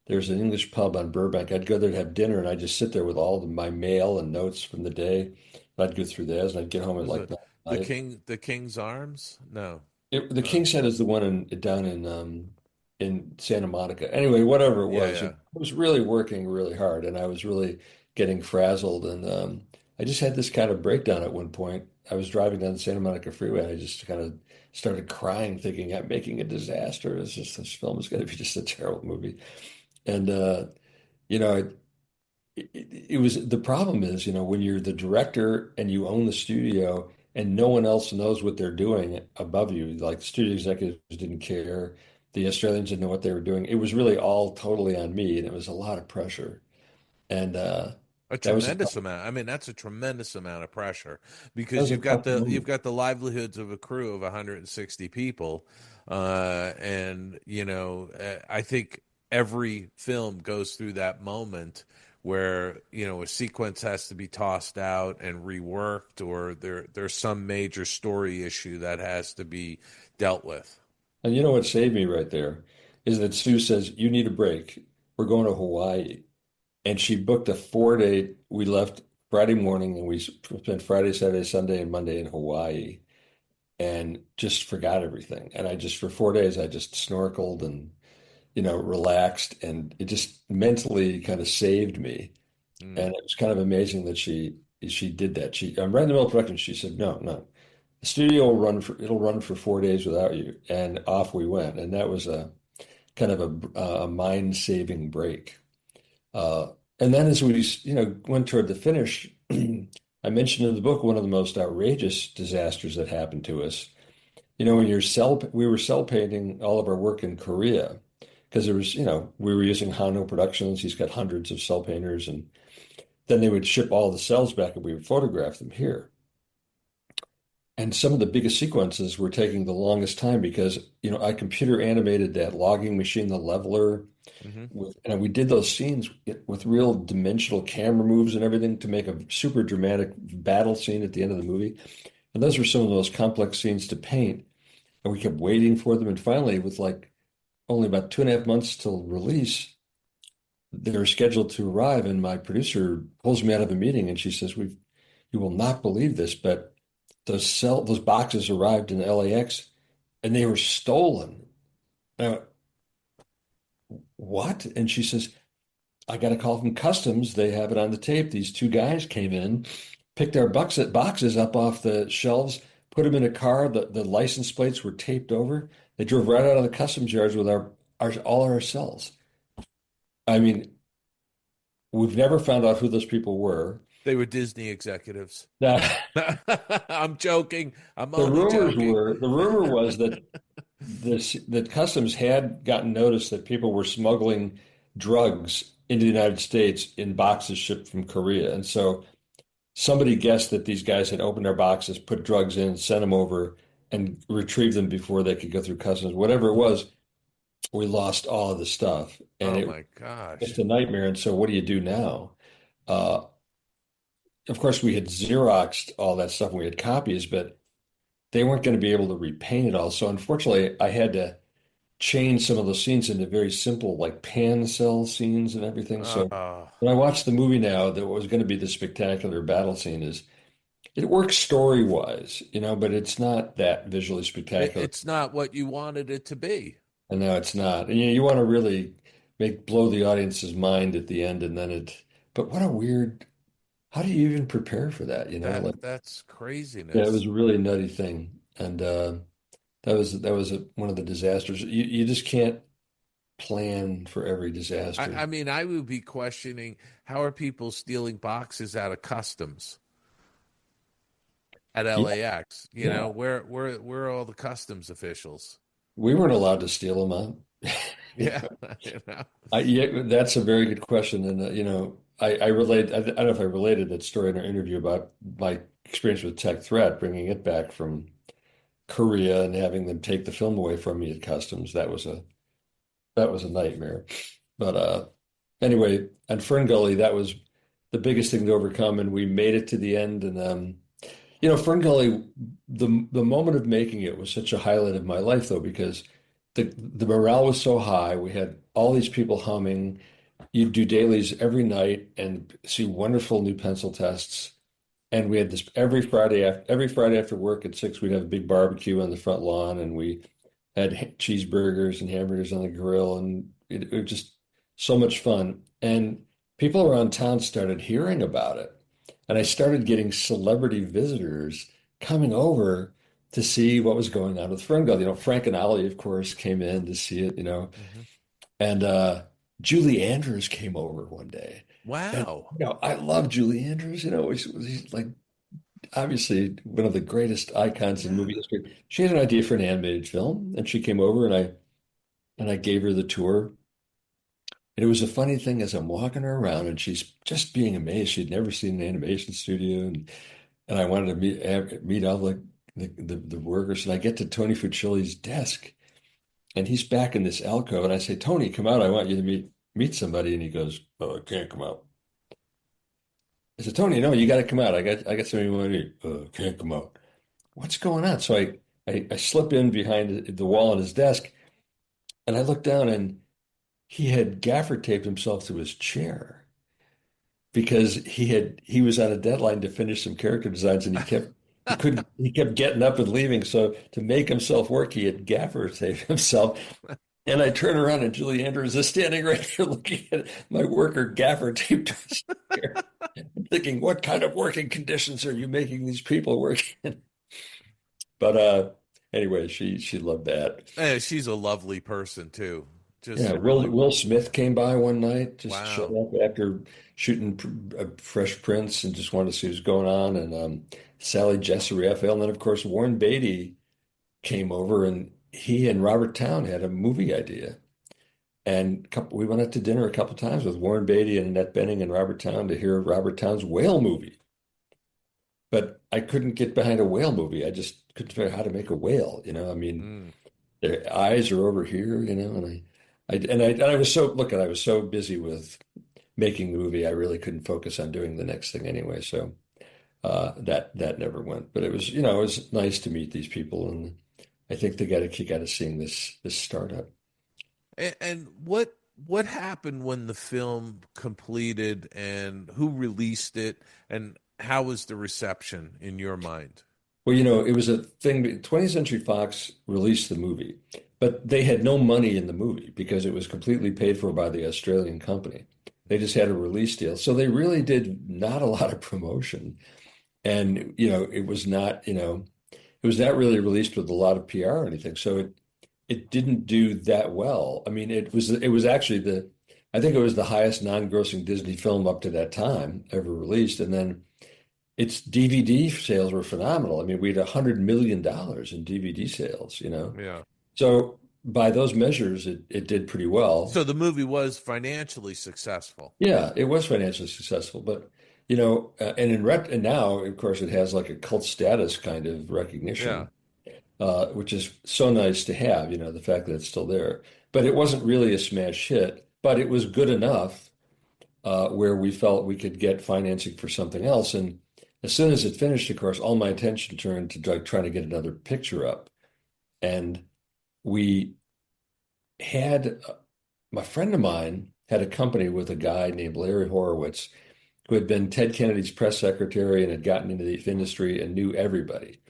[SPEAKER 9] There's an English pub on Burbank. I'd go there to have dinner, and I'd just sit there with all my mail and notes from the day. I'd go through those, and I'd get home at like
[SPEAKER 10] the King's Arms? No.
[SPEAKER 9] The King's Head is the one down in Santa Monica. Anyway, whatever it was,
[SPEAKER 10] Yeah.
[SPEAKER 9] I was really working really hard, and I was really getting frazzled. And I just had this kind of breakdown at one point. I was driving down the Santa Monica Freeway and I just kind of started crying, thinking I'm making a disaster. This film is going to be just a terrible movie. And you know, it was the problem is, when you're the director and you own the studio and no one else knows what they're doing above you, like the studio executives didn't care, the Australians didn't know what they were doing. It was really all totally on me, and it was a lot of pressure. And
[SPEAKER 10] A
[SPEAKER 9] that was a
[SPEAKER 10] tremendous amount. I mean, that's a tremendous amount of pressure
[SPEAKER 9] that
[SPEAKER 10] because
[SPEAKER 9] was a
[SPEAKER 10] you've got
[SPEAKER 9] tough
[SPEAKER 10] the
[SPEAKER 9] move.
[SPEAKER 10] livelihoods of a crew of 160 people, and I think every film goes through that moment where a sequence has to be tossed out and reworked, or there's some major story issue that has to be dealt with.
[SPEAKER 9] And you know what saved me right there is that Sue says, "You need a break. We're going to Hawaii." And she booked a 4-day. We left Friday morning and we spent Friday, Saturday, Sunday, and Monday in Hawaii and just forgot everything. And I just, for 4 days, I just snorkeled and, relaxed. And it just mentally kind of saved me.
[SPEAKER 10] Mm.
[SPEAKER 9] And it was kind of amazing that she did that. I'm right in the middle of production. She said, "No, no, the studio it'll run for 4 days without you." And off we went. And that was a kind of a mind-saving break. Uh, and then as we, went toward the finish, I mentioned in the book one of the most outrageous disasters that happened to us. When we were cell painting all of our work in Korea because there was, we were using Hano Productions. He's got hundreds of cell painters, and then they would ship all the cells back and we would photograph them here. And some of the biggest sequences were taking the longest time because, I computer animated that logging machine, the leveler, and we did those scenes with real dimensional camera moves and everything to make a super dramatic battle scene at the end of the movie. And those were some of the most complex scenes to paint. And we kept waiting for them. And finally, with like only about 2.5 months till release, they were scheduled to arrive. And my producer pulls me out of a meeting and she says, "You will not believe this, but those boxes arrived in LAX and they were stolen." And I went, "What?" And she says, "I got a call from customs. They have it on the tape. These two guys came in, picked our boxes up off the shelves, put them in a car. The license plates were taped over. They drove right out of the customs yards with all our cells." I mean, we've never found out who those people were.
[SPEAKER 10] They were Disney executives.
[SPEAKER 9] Now,
[SPEAKER 10] I'm joking. I'm only joking.
[SPEAKER 9] The rumor was that that customs had gotten notice that people were smuggling drugs into the United States in boxes shipped from Korea. And so somebody guessed that these guys had opened their boxes, put drugs in, sent them over, and retrieved them before they could go through customs. Whatever it was, we lost all of the stuff. And
[SPEAKER 10] my gosh.
[SPEAKER 9] It's a nightmare. And so what do you do now? Of course, we had Xeroxed all that stuff and we had copies, but they weren't going to be able to repaint it all. So unfortunately, I had to change some of those scenes into very simple, like pan cell scenes and everything. So when I watch the movie now, that was going to be the spectacular battle scene it works story-wise, but it's not that visually spectacular.
[SPEAKER 10] It's not what you wanted it to be.
[SPEAKER 9] And no, it's not. And you want to really blow the audience's mind at the end, and then but what a weird, how do you even prepare for that?
[SPEAKER 10] That's craziness.
[SPEAKER 9] Yeah, it was a really nutty thing. And that was one of the disasters. You just can't plan for every disaster.
[SPEAKER 10] I mean, I would be questioning, how are people stealing boxes out of customs at LAX? Where are all the customs officials?
[SPEAKER 9] We weren't allowed to steal them, huh?
[SPEAKER 10] Yeah,
[SPEAKER 9] that's a very good question. And I relate. I don't know if I related that story in our interview about my experience with Tech Threat, bringing it back from Korea and having them take the film away from me at customs. That was a nightmare. But anyway, on Fern Gully, that was the biggest thing to overcome, and we made it to the end. And Fern Gully, the moment of making it was such a highlight of my life, though, because the morale was so high. We had all these people humming. You'd do dailies every night and see wonderful new pencil tests. And we had this every Friday after work at 6, we'd have a big barbecue on the front lawn, and we had cheeseburgers and hamburgers on the grill, and it was just so much fun. And people around town started hearing about it. And I started getting celebrity visitors coming over to see what was going on with Ferngully. Frank and Ollie, of course, came in to see it,
[SPEAKER 10] Hmm.
[SPEAKER 9] and Julie Andrews came over one day. And
[SPEAKER 10] Wow.
[SPEAKER 9] I love Julie Andrews. She's like obviously one of the greatest icons in
[SPEAKER 10] Yeah.
[SPEAKER 9] movie history. She had an idea for an animated film, and she came over, and I gave her the tour. And it was a funny thing as I'm walking her around, and she's just being amazed. She'd never seen an animation studio, and I wanted to meet all the workers. And I get to Tony Fucilli's desk, and he's back in this alcove, and I say, Tony, come out. I want you to meet somebody. And he goes, oh, I can't come out. I said, Tony, no, you got to come out. I got something you want to do. Can't come out. What's going on? So I slip in behind the wall on his desk, and I look down, and he had gaffer taped himself to his chair because he was on a deadline to finish some character designs, and he kept getting up and leaving. So to make himself work, he had gaffer taped himself. And I turn around, and Julie Andrews is standing right there looking at my worker gaffer taped to his chair. I'm thinking, what kind of working conditions are you making these people work in? But anyway, she loved that.
[SPEAKER 10] She's a lovely person too. Just
[SPEAKER 9] Yeah,
[SPEAKER 10] really.
[SPEAKER 9] Will Smith came by one night, just showed
[SPEAKER 10] Wow.
[SPEAKER 9] up after shooting Fresh Prince and just wanted to see what's going on. And Sally Jessy Raphael, and then of course Warren Beatty came over, and he and Robert Towne had a movie idea. And we went out to dinner a couple times with Warren Beatty and Annette Bening and Robert Towne to hear Robert Towne's whale movie. But I couldn't get behind a whale movie. I just couldn't figure out how to make a whale. I mean,
[SPEAKER 10] Mm.
[SPEAKER 9] their eyes are over here, and I was I was so busy with making the movie, I really couldn't focus on doing the next thing anyway. So that never went. But it was nice to meet these people, and I think they got a kick out of seeing this startup.
[SPEAKER 10] And what happened when the film completed, and who released it, and how was the reception in your mind?
[SPEAKER 9] Well, it was a thing. 20th Century Fox released the movie, but they had no money in the movie because it was completely paid for by the Australian company. They just had a release deal. So they really did not a lot of promotion. And, it was not really released with a lot of PR or anything. So it didn't do that well. I mean, it was actually I think it was the highest non-grossing Disney film up to that time ever released. And then its DVD sales were phenomenal. I mean, we had $100 million in DVD sales,
[SPEAKER 10] Yeah.
[SPEAKER 9] So by those measures, it did pretty well.
[SPEAKER 10] So the movie was financially successful.
[SPEAKER 9] Yeah, it was financially successful, but and now, of course, it has like a cult status kind of
[SPEAKER 10] Yeah.
[SPEAKER 9] recognition, which is so nice to have, the fact that it's still there. But it wasn't really a smash hit, but it was good enough where we felt we could get financing for something else. And as soon as it finished, of course, all my attention turned to trying to get another picture up. And we had my friend of mine had a company with a guy named Larry Horowitz, who had been Ted Kennedy's press secretary and had gotten into the industry and knew everybody.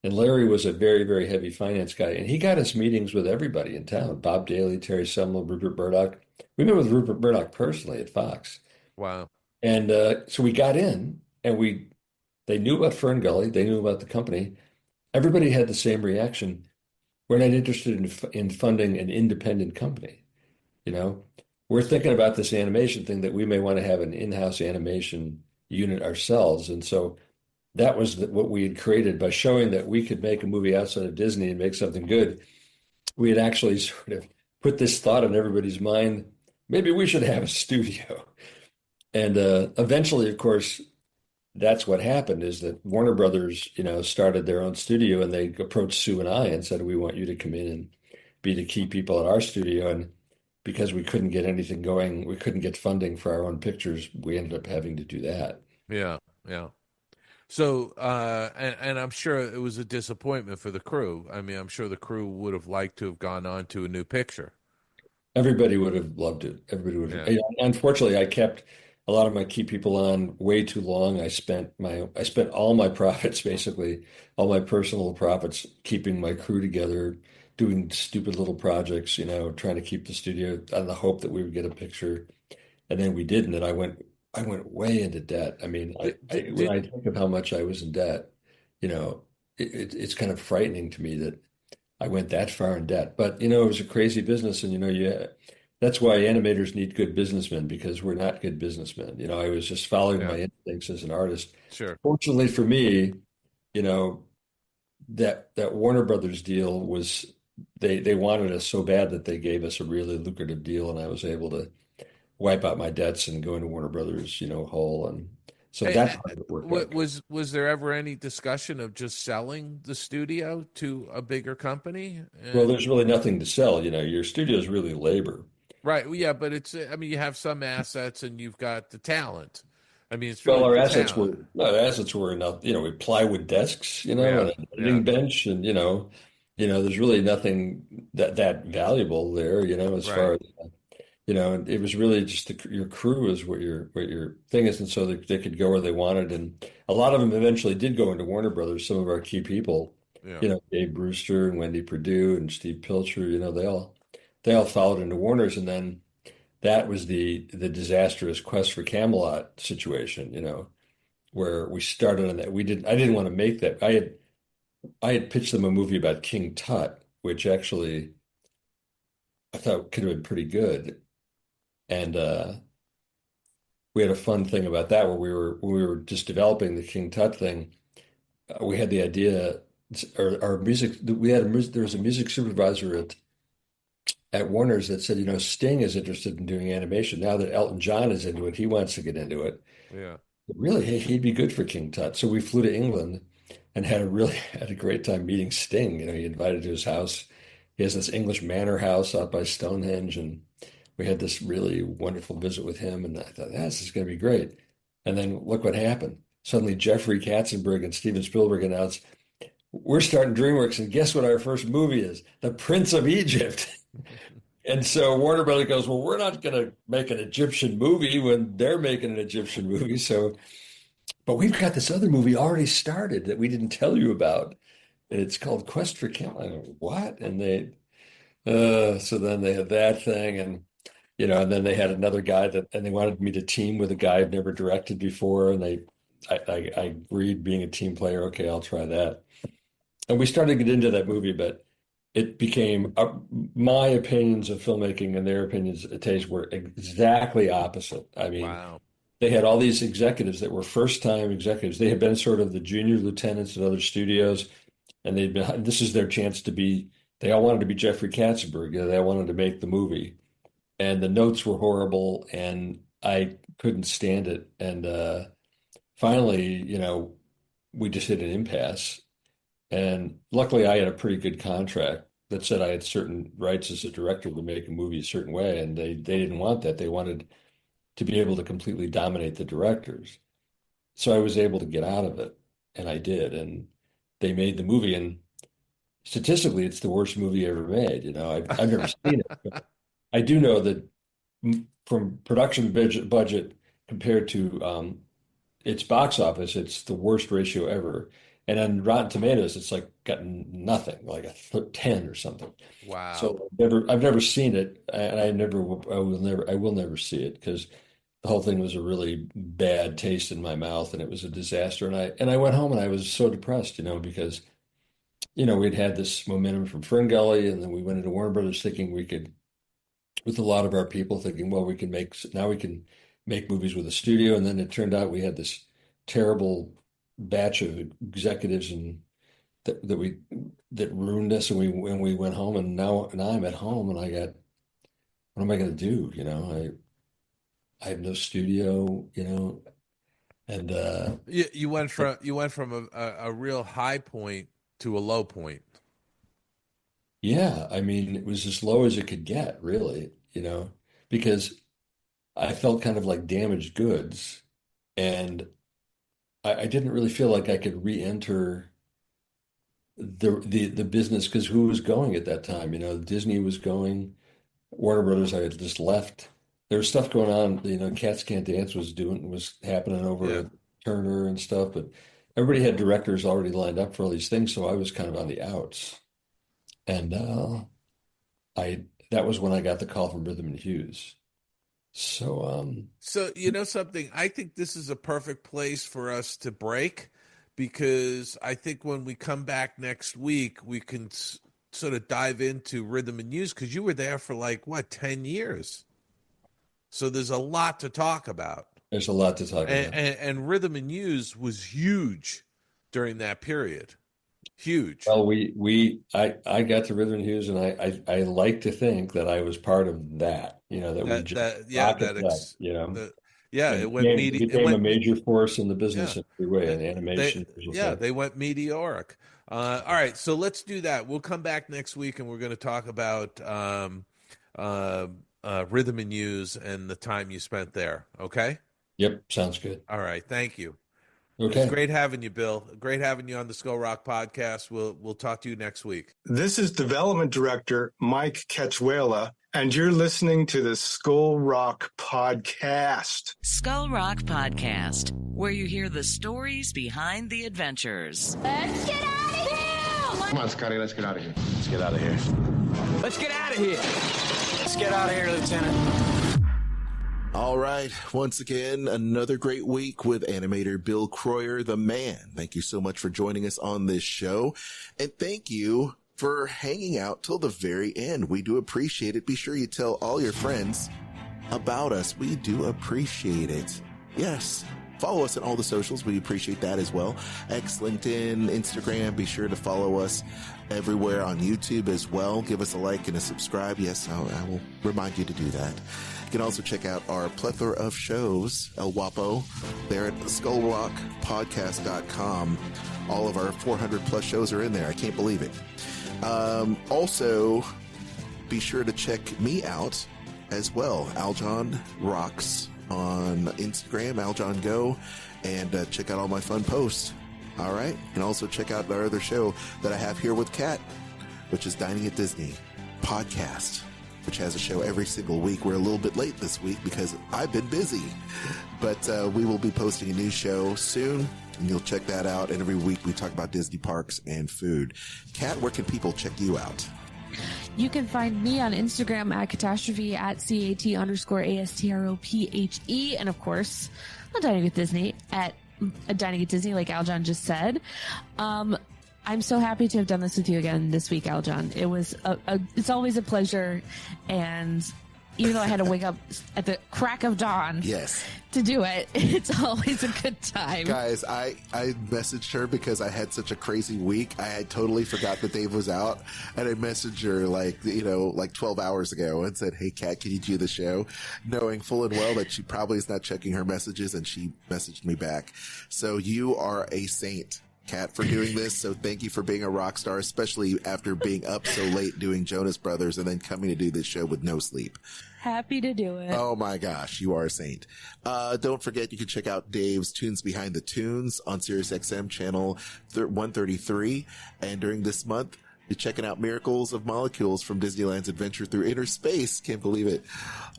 [SPEAKER 9] And Larry was a very, very heavy finance guy, and he got us meetings with everybody in town: Bob Daly, Terry Semel, Rupert Murdoch. We met with Rupert Murdoch personally at Fox.
[SPEAKER 10] Wow.
[SPEAKER 9] And so we got in, and they knew about Fern Gully, they knew about the company. Everybody had the same reaction. We're not interested in funding an independent company. We're thinking about this animation thing that we may want to have an in-house animation unit ourselves. And so that was what we had created by showing that we could make a movie outside of Disney and make something good. We had actually sort of put this thought in everybody's mind, maybe we should have a studio. And eventually, of course, that's what happened, is that Warner Brothers, started their own studio, and they approached Sue and I and said, we want you to come in and be the key people at our studio. And because we couldn't get anything going, we couldn't get funding for our own pictures, we ended up having to do that.
[SPEAKER 10] Yeah, yeah. So, and I'm sure it was a disappointment for the crew. I mean, I'm sure the crew would have liked to have gone on to a new picture.
[SPEAKER 9] Everybody would have loved it. Everybody would have. Unfortunately, I kept a lot of my key people on way too long. I spent all my profits, basically, all my personal profits, keeping my crew together, doing stupid little projects, trying to keep the studio on the hope that we would get a picture. And then we didn't. And I went I went way into debt. I mean, when I think of how much I was in debt, you know, it's kind of frightening to me that I went that far in debt. But, it was a crazy business. And, that's why animators need good businessmen, because we're not good businessmen. I was just following my instincts as an artist.
[SPEAKER 10] Sure.
[SPEAKER 9] Fortunately for me, you know, that Warner Brothers deal was, they wanted us so bad that they gave us a really lucrative deal, and I was able to wipe out my debts and go into Warner Brothers, whole. And so that part of it worked out.
[SPEAKER 10] Was there ever any discussion of just selling the studio to a bigger company?
[SPEAKER 9] Well, there's really nothing to sell. Your studio is really labor.
[SPEAKER 10] Right. Yeah, but you have some assets and you've got the talent. It's
[SPEAKER 9] Well,
[SPEAKER 10] really
[SPEAKER 9] our
[SPEAKER 10] the
[SPEAKER 9] assets
[SPEAKER 10] talent.
[SPEAKER 9] were enough, with plywood desks, and
[SPEAKER 10] Yeah.
[SPEAKER 9] an editing bench, and there's really nothing that valuable there, as
[SPEAKER 10] Right.
[SPEAKER 9] far as and it was really just your crew is what your thing is, and so they could go where they wanted, and a lot of them eventually did go into Warner Brothers. Some of our key people,
[SPEAKER 10] Yeah.
[SPEAKER 9] Dave Brewster and Wendy Perdue and Steve Pilcher, they all followed into Warner's, and then that was the disastrous Quest for Camelot situation, where we started on that. I didn't want to make that. I had pitched them a movie about King Tut, which actually I thought could have been pretty good. And we had a fun thing about that where we were just developing the King Tut thing. We had the idea, our music. There was a music supervisor at Warner's that said, Sting is interested in doing animation now that Elton John is into it. He wants to get into it.
[SPEAKER 10] Yeah.
[SPEAKER 9] But really, he'd be good for King Tut. So we flew to England and had a great time meeting Sting. He invited to his house. He has this English manor house out by Stonehenge, and we had this really wonderful visit with him, and I thought, this is going to be great. And then look what happened. Suddenly, Jeffrey Katzenberg and Steven Spielberg announced, we're starting DreamWorks, and guess what our first movie is? The Prince of Egypt. And so Warner Brothers goes, well, we're not going to make an Egyptian movie when they're making an Egyptian movie. So, but we've got this other movie already started that we didn't tell you about. It's called Quest for Camelot. What? And so then they had that thing, and and then they had another guy and they wanted me to team with a guy I've never directed before, and I agreed, being a team player. Okay, I'll try that. And we started to get into that movie, but it became my opinions of filmmaking and their opinions of taste were exactly opposite.
[SPEAKER 10] Wow.
[SPEAKER 9] They had all these executives that were first-time executives. They had been sort of the junior lieutenants at other studios, and this is their chance to be. They all wanted to be Jeffrey Katzenberg. They all wanted to make the movie, and the notes were horrible, and I couldn't stand it. And finally, we just hit an impasse. And luckily, I had a pretty good contract that said I had certain rights as a director to make a movie a certain way, and they didn't want that. They wanted to be able to completely dominate the directors. So I was able to get out of it, and I did. And they made the movie, and statistically, it's the worst movie ever made. I've never seen it, but I do know that from production budget compared to its box office, it's the worst ratio ever. And on Rotten Tomatoes, it's like gotten nothing, like a 10 or something.
[SPEAKER 10] Wow.
[SPEAKER 9] So I've never seen it, and I will never see it, because the whole thing was a really bad taste in my mouth, and it was a disaster. And I went home and I was so depressed, because we'd had this momentum from Ferngully, and then we went into Warner Brothers thinking we could, with a lot of our people thinking, well, we can make movies with a studio, and then it turned out we had this terrible batch of executives and that ruined us, and we went home, and now I'm at home, and what am I going to do? I have no studio, and
[SPEAKER 10] you went from a real high point to a low point.
[SPEAKER 9] Yeah, it was as low as it could get, really, because I felt kind of like damaged goods, and I didn't really feel like I could re-enter the business, because who was going at that time? Disney was going, Warner Brothers I had just left. There was stuff going on, Cats Can't Dance was happening over at Turner and stuff, but everybody had directors already lined up for all these things, so I was kind of on the outs. And that was when I got the call from Rhythm and Hughes. So,
[SPEAKER 10] So, you know something? I think this is a perfect place for us to break, because I think when we come back next week, we can sort of dive into Rhythm and News, because you were there for 10 years. So there's a lot to talk about.
[SPEAKER 9] There's a lot to talk about.
[SPEAKER 10] And Rhythm and News was huge during that period. Huge.
[SPEAKER 9] Well, I got to Rhythm and Hughes, and I like to think that I was part of that.
[SPEAKER 10] It went
[SPEAKER 9] became a major force in the business in every way, in animation.
[SPEAKER 10] They went meteoric. All right, so let's do that. We'll come back next week, and we're going to talk about Rhythm and News and the time you spent there. Okay.
[SPEAKER 9] Yep, sounds good.
[SPEAKER 10] All right, thank you.
[SPEAKER 9] Okay.
[SPEAKER 10] It's great having you, Bill. Great having you on the Skull Rock podcast. We'll talk to you next week.
[SPEAKER 11] This is Development Director Mike Ketchwala, and you're listening to the Skull Rock podcast.
[SPEAKER 5] Skull Rock Podcast, where you hear the stories behind the adventures.
[SPEAKER 7] Let's get out of here!
[SPEAKER 12] Come on, Scotty, let's get out of here. Let's get out of here.
[SPEAKER 8] Let's get out of here. Let's get out of here, Lieutenant.
[SPEAKER 1] All right. Once again, another great week with animator Bill Kroyer, the man. Thank you so much for joining us on this show. And thank you for hanging out till the very end. We do appreciate it. Be sure you tell all your friends about us. We do appreciate it. Yes. Follow us on all the socials. We appreciate that as well. X, LinkedIn, Instagram. Be sure to follow us everywhere on YouTube as well. Give us a like and a subscribe. Yes, I will remind you to do that. You can also check out our plethora of shows, El Guapo, there at skullrockpodcast.com. All of our 400 plus shows are in there. I can't believe it. Also, be sure to check me out as well. Aljon Rocks on Instagram, Aljon Go, and check out all my fun posts. All right. You can also check out our other show that I have here with Kat, which is Dining at Disney podcast, which has a show every single week. We're a little bit late this week because I've been busy, but we will be posting a new show soon, and you'll check that out. And every week we talk about Disney parks and food. Kat, where can people check you out?
[SPEAKER 4] You can find me on Instagram at catastrophe at CAT_ASTROPHE. And of course, on Dining at Disney at Dining at Disney, like Aljon just said. I'm so happy to have done this with you again this week, Aljon. It was it's always a pleasure, and even though I had to wake up at the crack of dawn,
[SPEAKER 1] yes,
[SPEAKER 4] to do it, it's always a good time.
[SPEAKER 1] Guys, I messaged her because I had such a crazy week. I had totally forgot that Dave was out, and I messaged her like 12 hours ago and said, "Hey, Kat, can you do the show?" Knowing full and well that she probably is not checking her messages, and she messaged me back. So you are a saint, Kat, for doing this. So thank you for being a rock star, especially after being up so late doing Jonas Brothers and then coming to do this show with no sleep.
[SPEAKER 4] Happy to do it.
[SPEAKER 1] Oh my gosh, you are a saint. Don't forget, you can check out Dave's Tunes Behind the Tunes on SiriusXM channel 133. And during this month, you're checking out Miracles of Molecules from Disneyland's Adventure Through Inner Space. Can't believe it.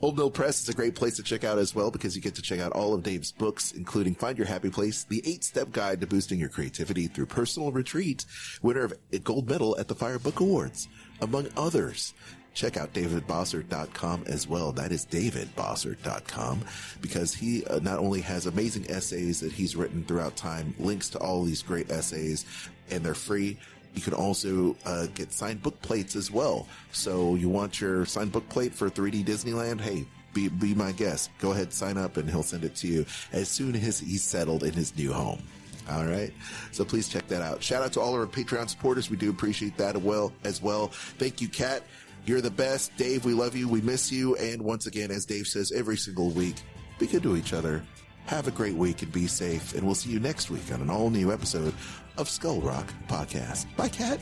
[SPEAKER 1] Old Mill Press is a great place to check out as well, because you get to check out all of Dave's books, including Find Your Happy Place, the 8-Step Guide to Boosting Your Creativity Through Personal Retreat, winner of a gold medal at the Fire Book Awards, among others. Check out davidbossert.com as well. That is davidbossert.com, because he not only has amazing essays that he's written throughout time, links to all these great essays, and they're free. You can also get signed book plates as well. So you want your signed book plate for 3D Disneyland? Hey, be my guest. Go ahead, sign up, and he'll send it to you as soon as he's settled in his new home. All right. So please check that out. Shout out to all our Patreon supporters. We do appreciate that as well. Thank you, Kat. You're the best. Dave, we love you. We miss you. And once again, as Dave says every single week, be good to each other. Have a great week and be safe. And we'll see you next week on an all-new episode of Skull Rock Podcast. Bye, Kat.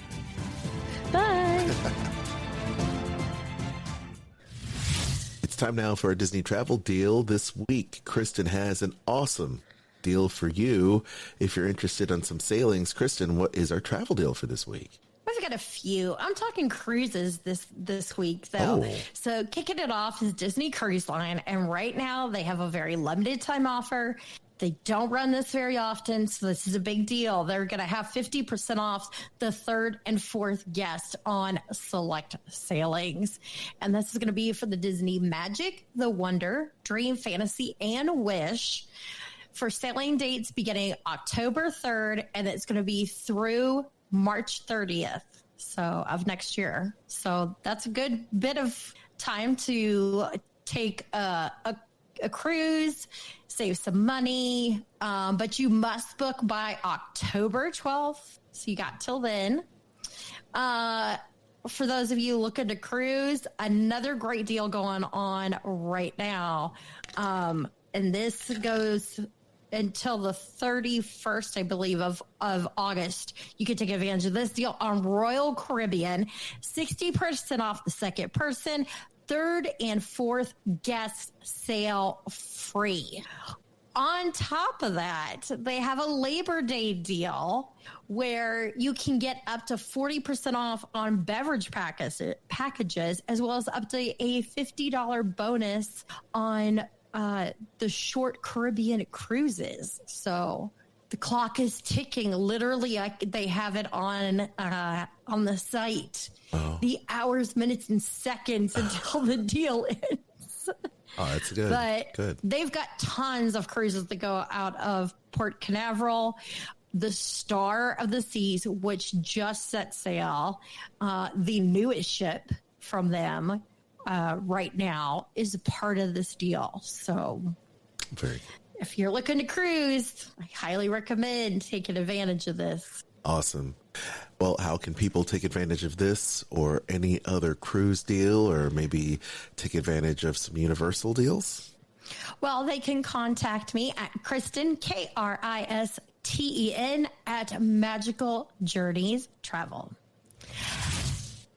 [SPEAKER 4] Bye.
[SPEAKER 1] It's time now for a Disney travel deal. This week, Kristen has an awesome deal for you. If you're interested in some sailings, Kristen, what is our travel deal for this week?
[SPEAKER 7] I've got a few. I'm talking cruises this week, though. Oh. So kicking it off is Disney Cruise Line, and right now they have a very limited time offer. They don't run this very often, so this is a big deal. They're going to have 50% off the third and fourth guest on select sailings. And this is going to be for the Disney Magic, the Wonder, Dream, Fantasy, and Wish for sailing dates beginning October 3rd, and it's going to be through March 30th of next year. So that's a good bit of time to take a cruise, save some money, but you must book by October 12th. So you got till then. For those of you looking to cruise, another great deal going on right now. And this goes until the 31st, I believe, of August. You can take advantage of this deal on Royal Caribbean. 60% off the second person, third and fourth guest sail free. On top of that, they have a Labor Day deal where you can get up to 40% off on beverage packages, as well as up to a $50 bonus on the short Caribbean cruises. So the clock is ticking. Literally, they have it on the site. Oh. The hours, minutes, and seconds until the deal ends.
[SPEAKER 1] Oh, that's good.
[SPEAKER 7] But they've got tons of cruises that go out of Port Canaveral. The Star of the Seas, which just set sail, the newest ship from them right now, is a part of this deal. So if you're looking to cruise, I highly recommend taking advantage of this.
[SPEAKER 1] Awesome. Well, how can people take advantage of this or any other cruise deal, or maybe take advantage of some Universal deals?
[SPEAKER 7] Well, they can contact me at Kristen, Kristen, at Magical Journeys Travel.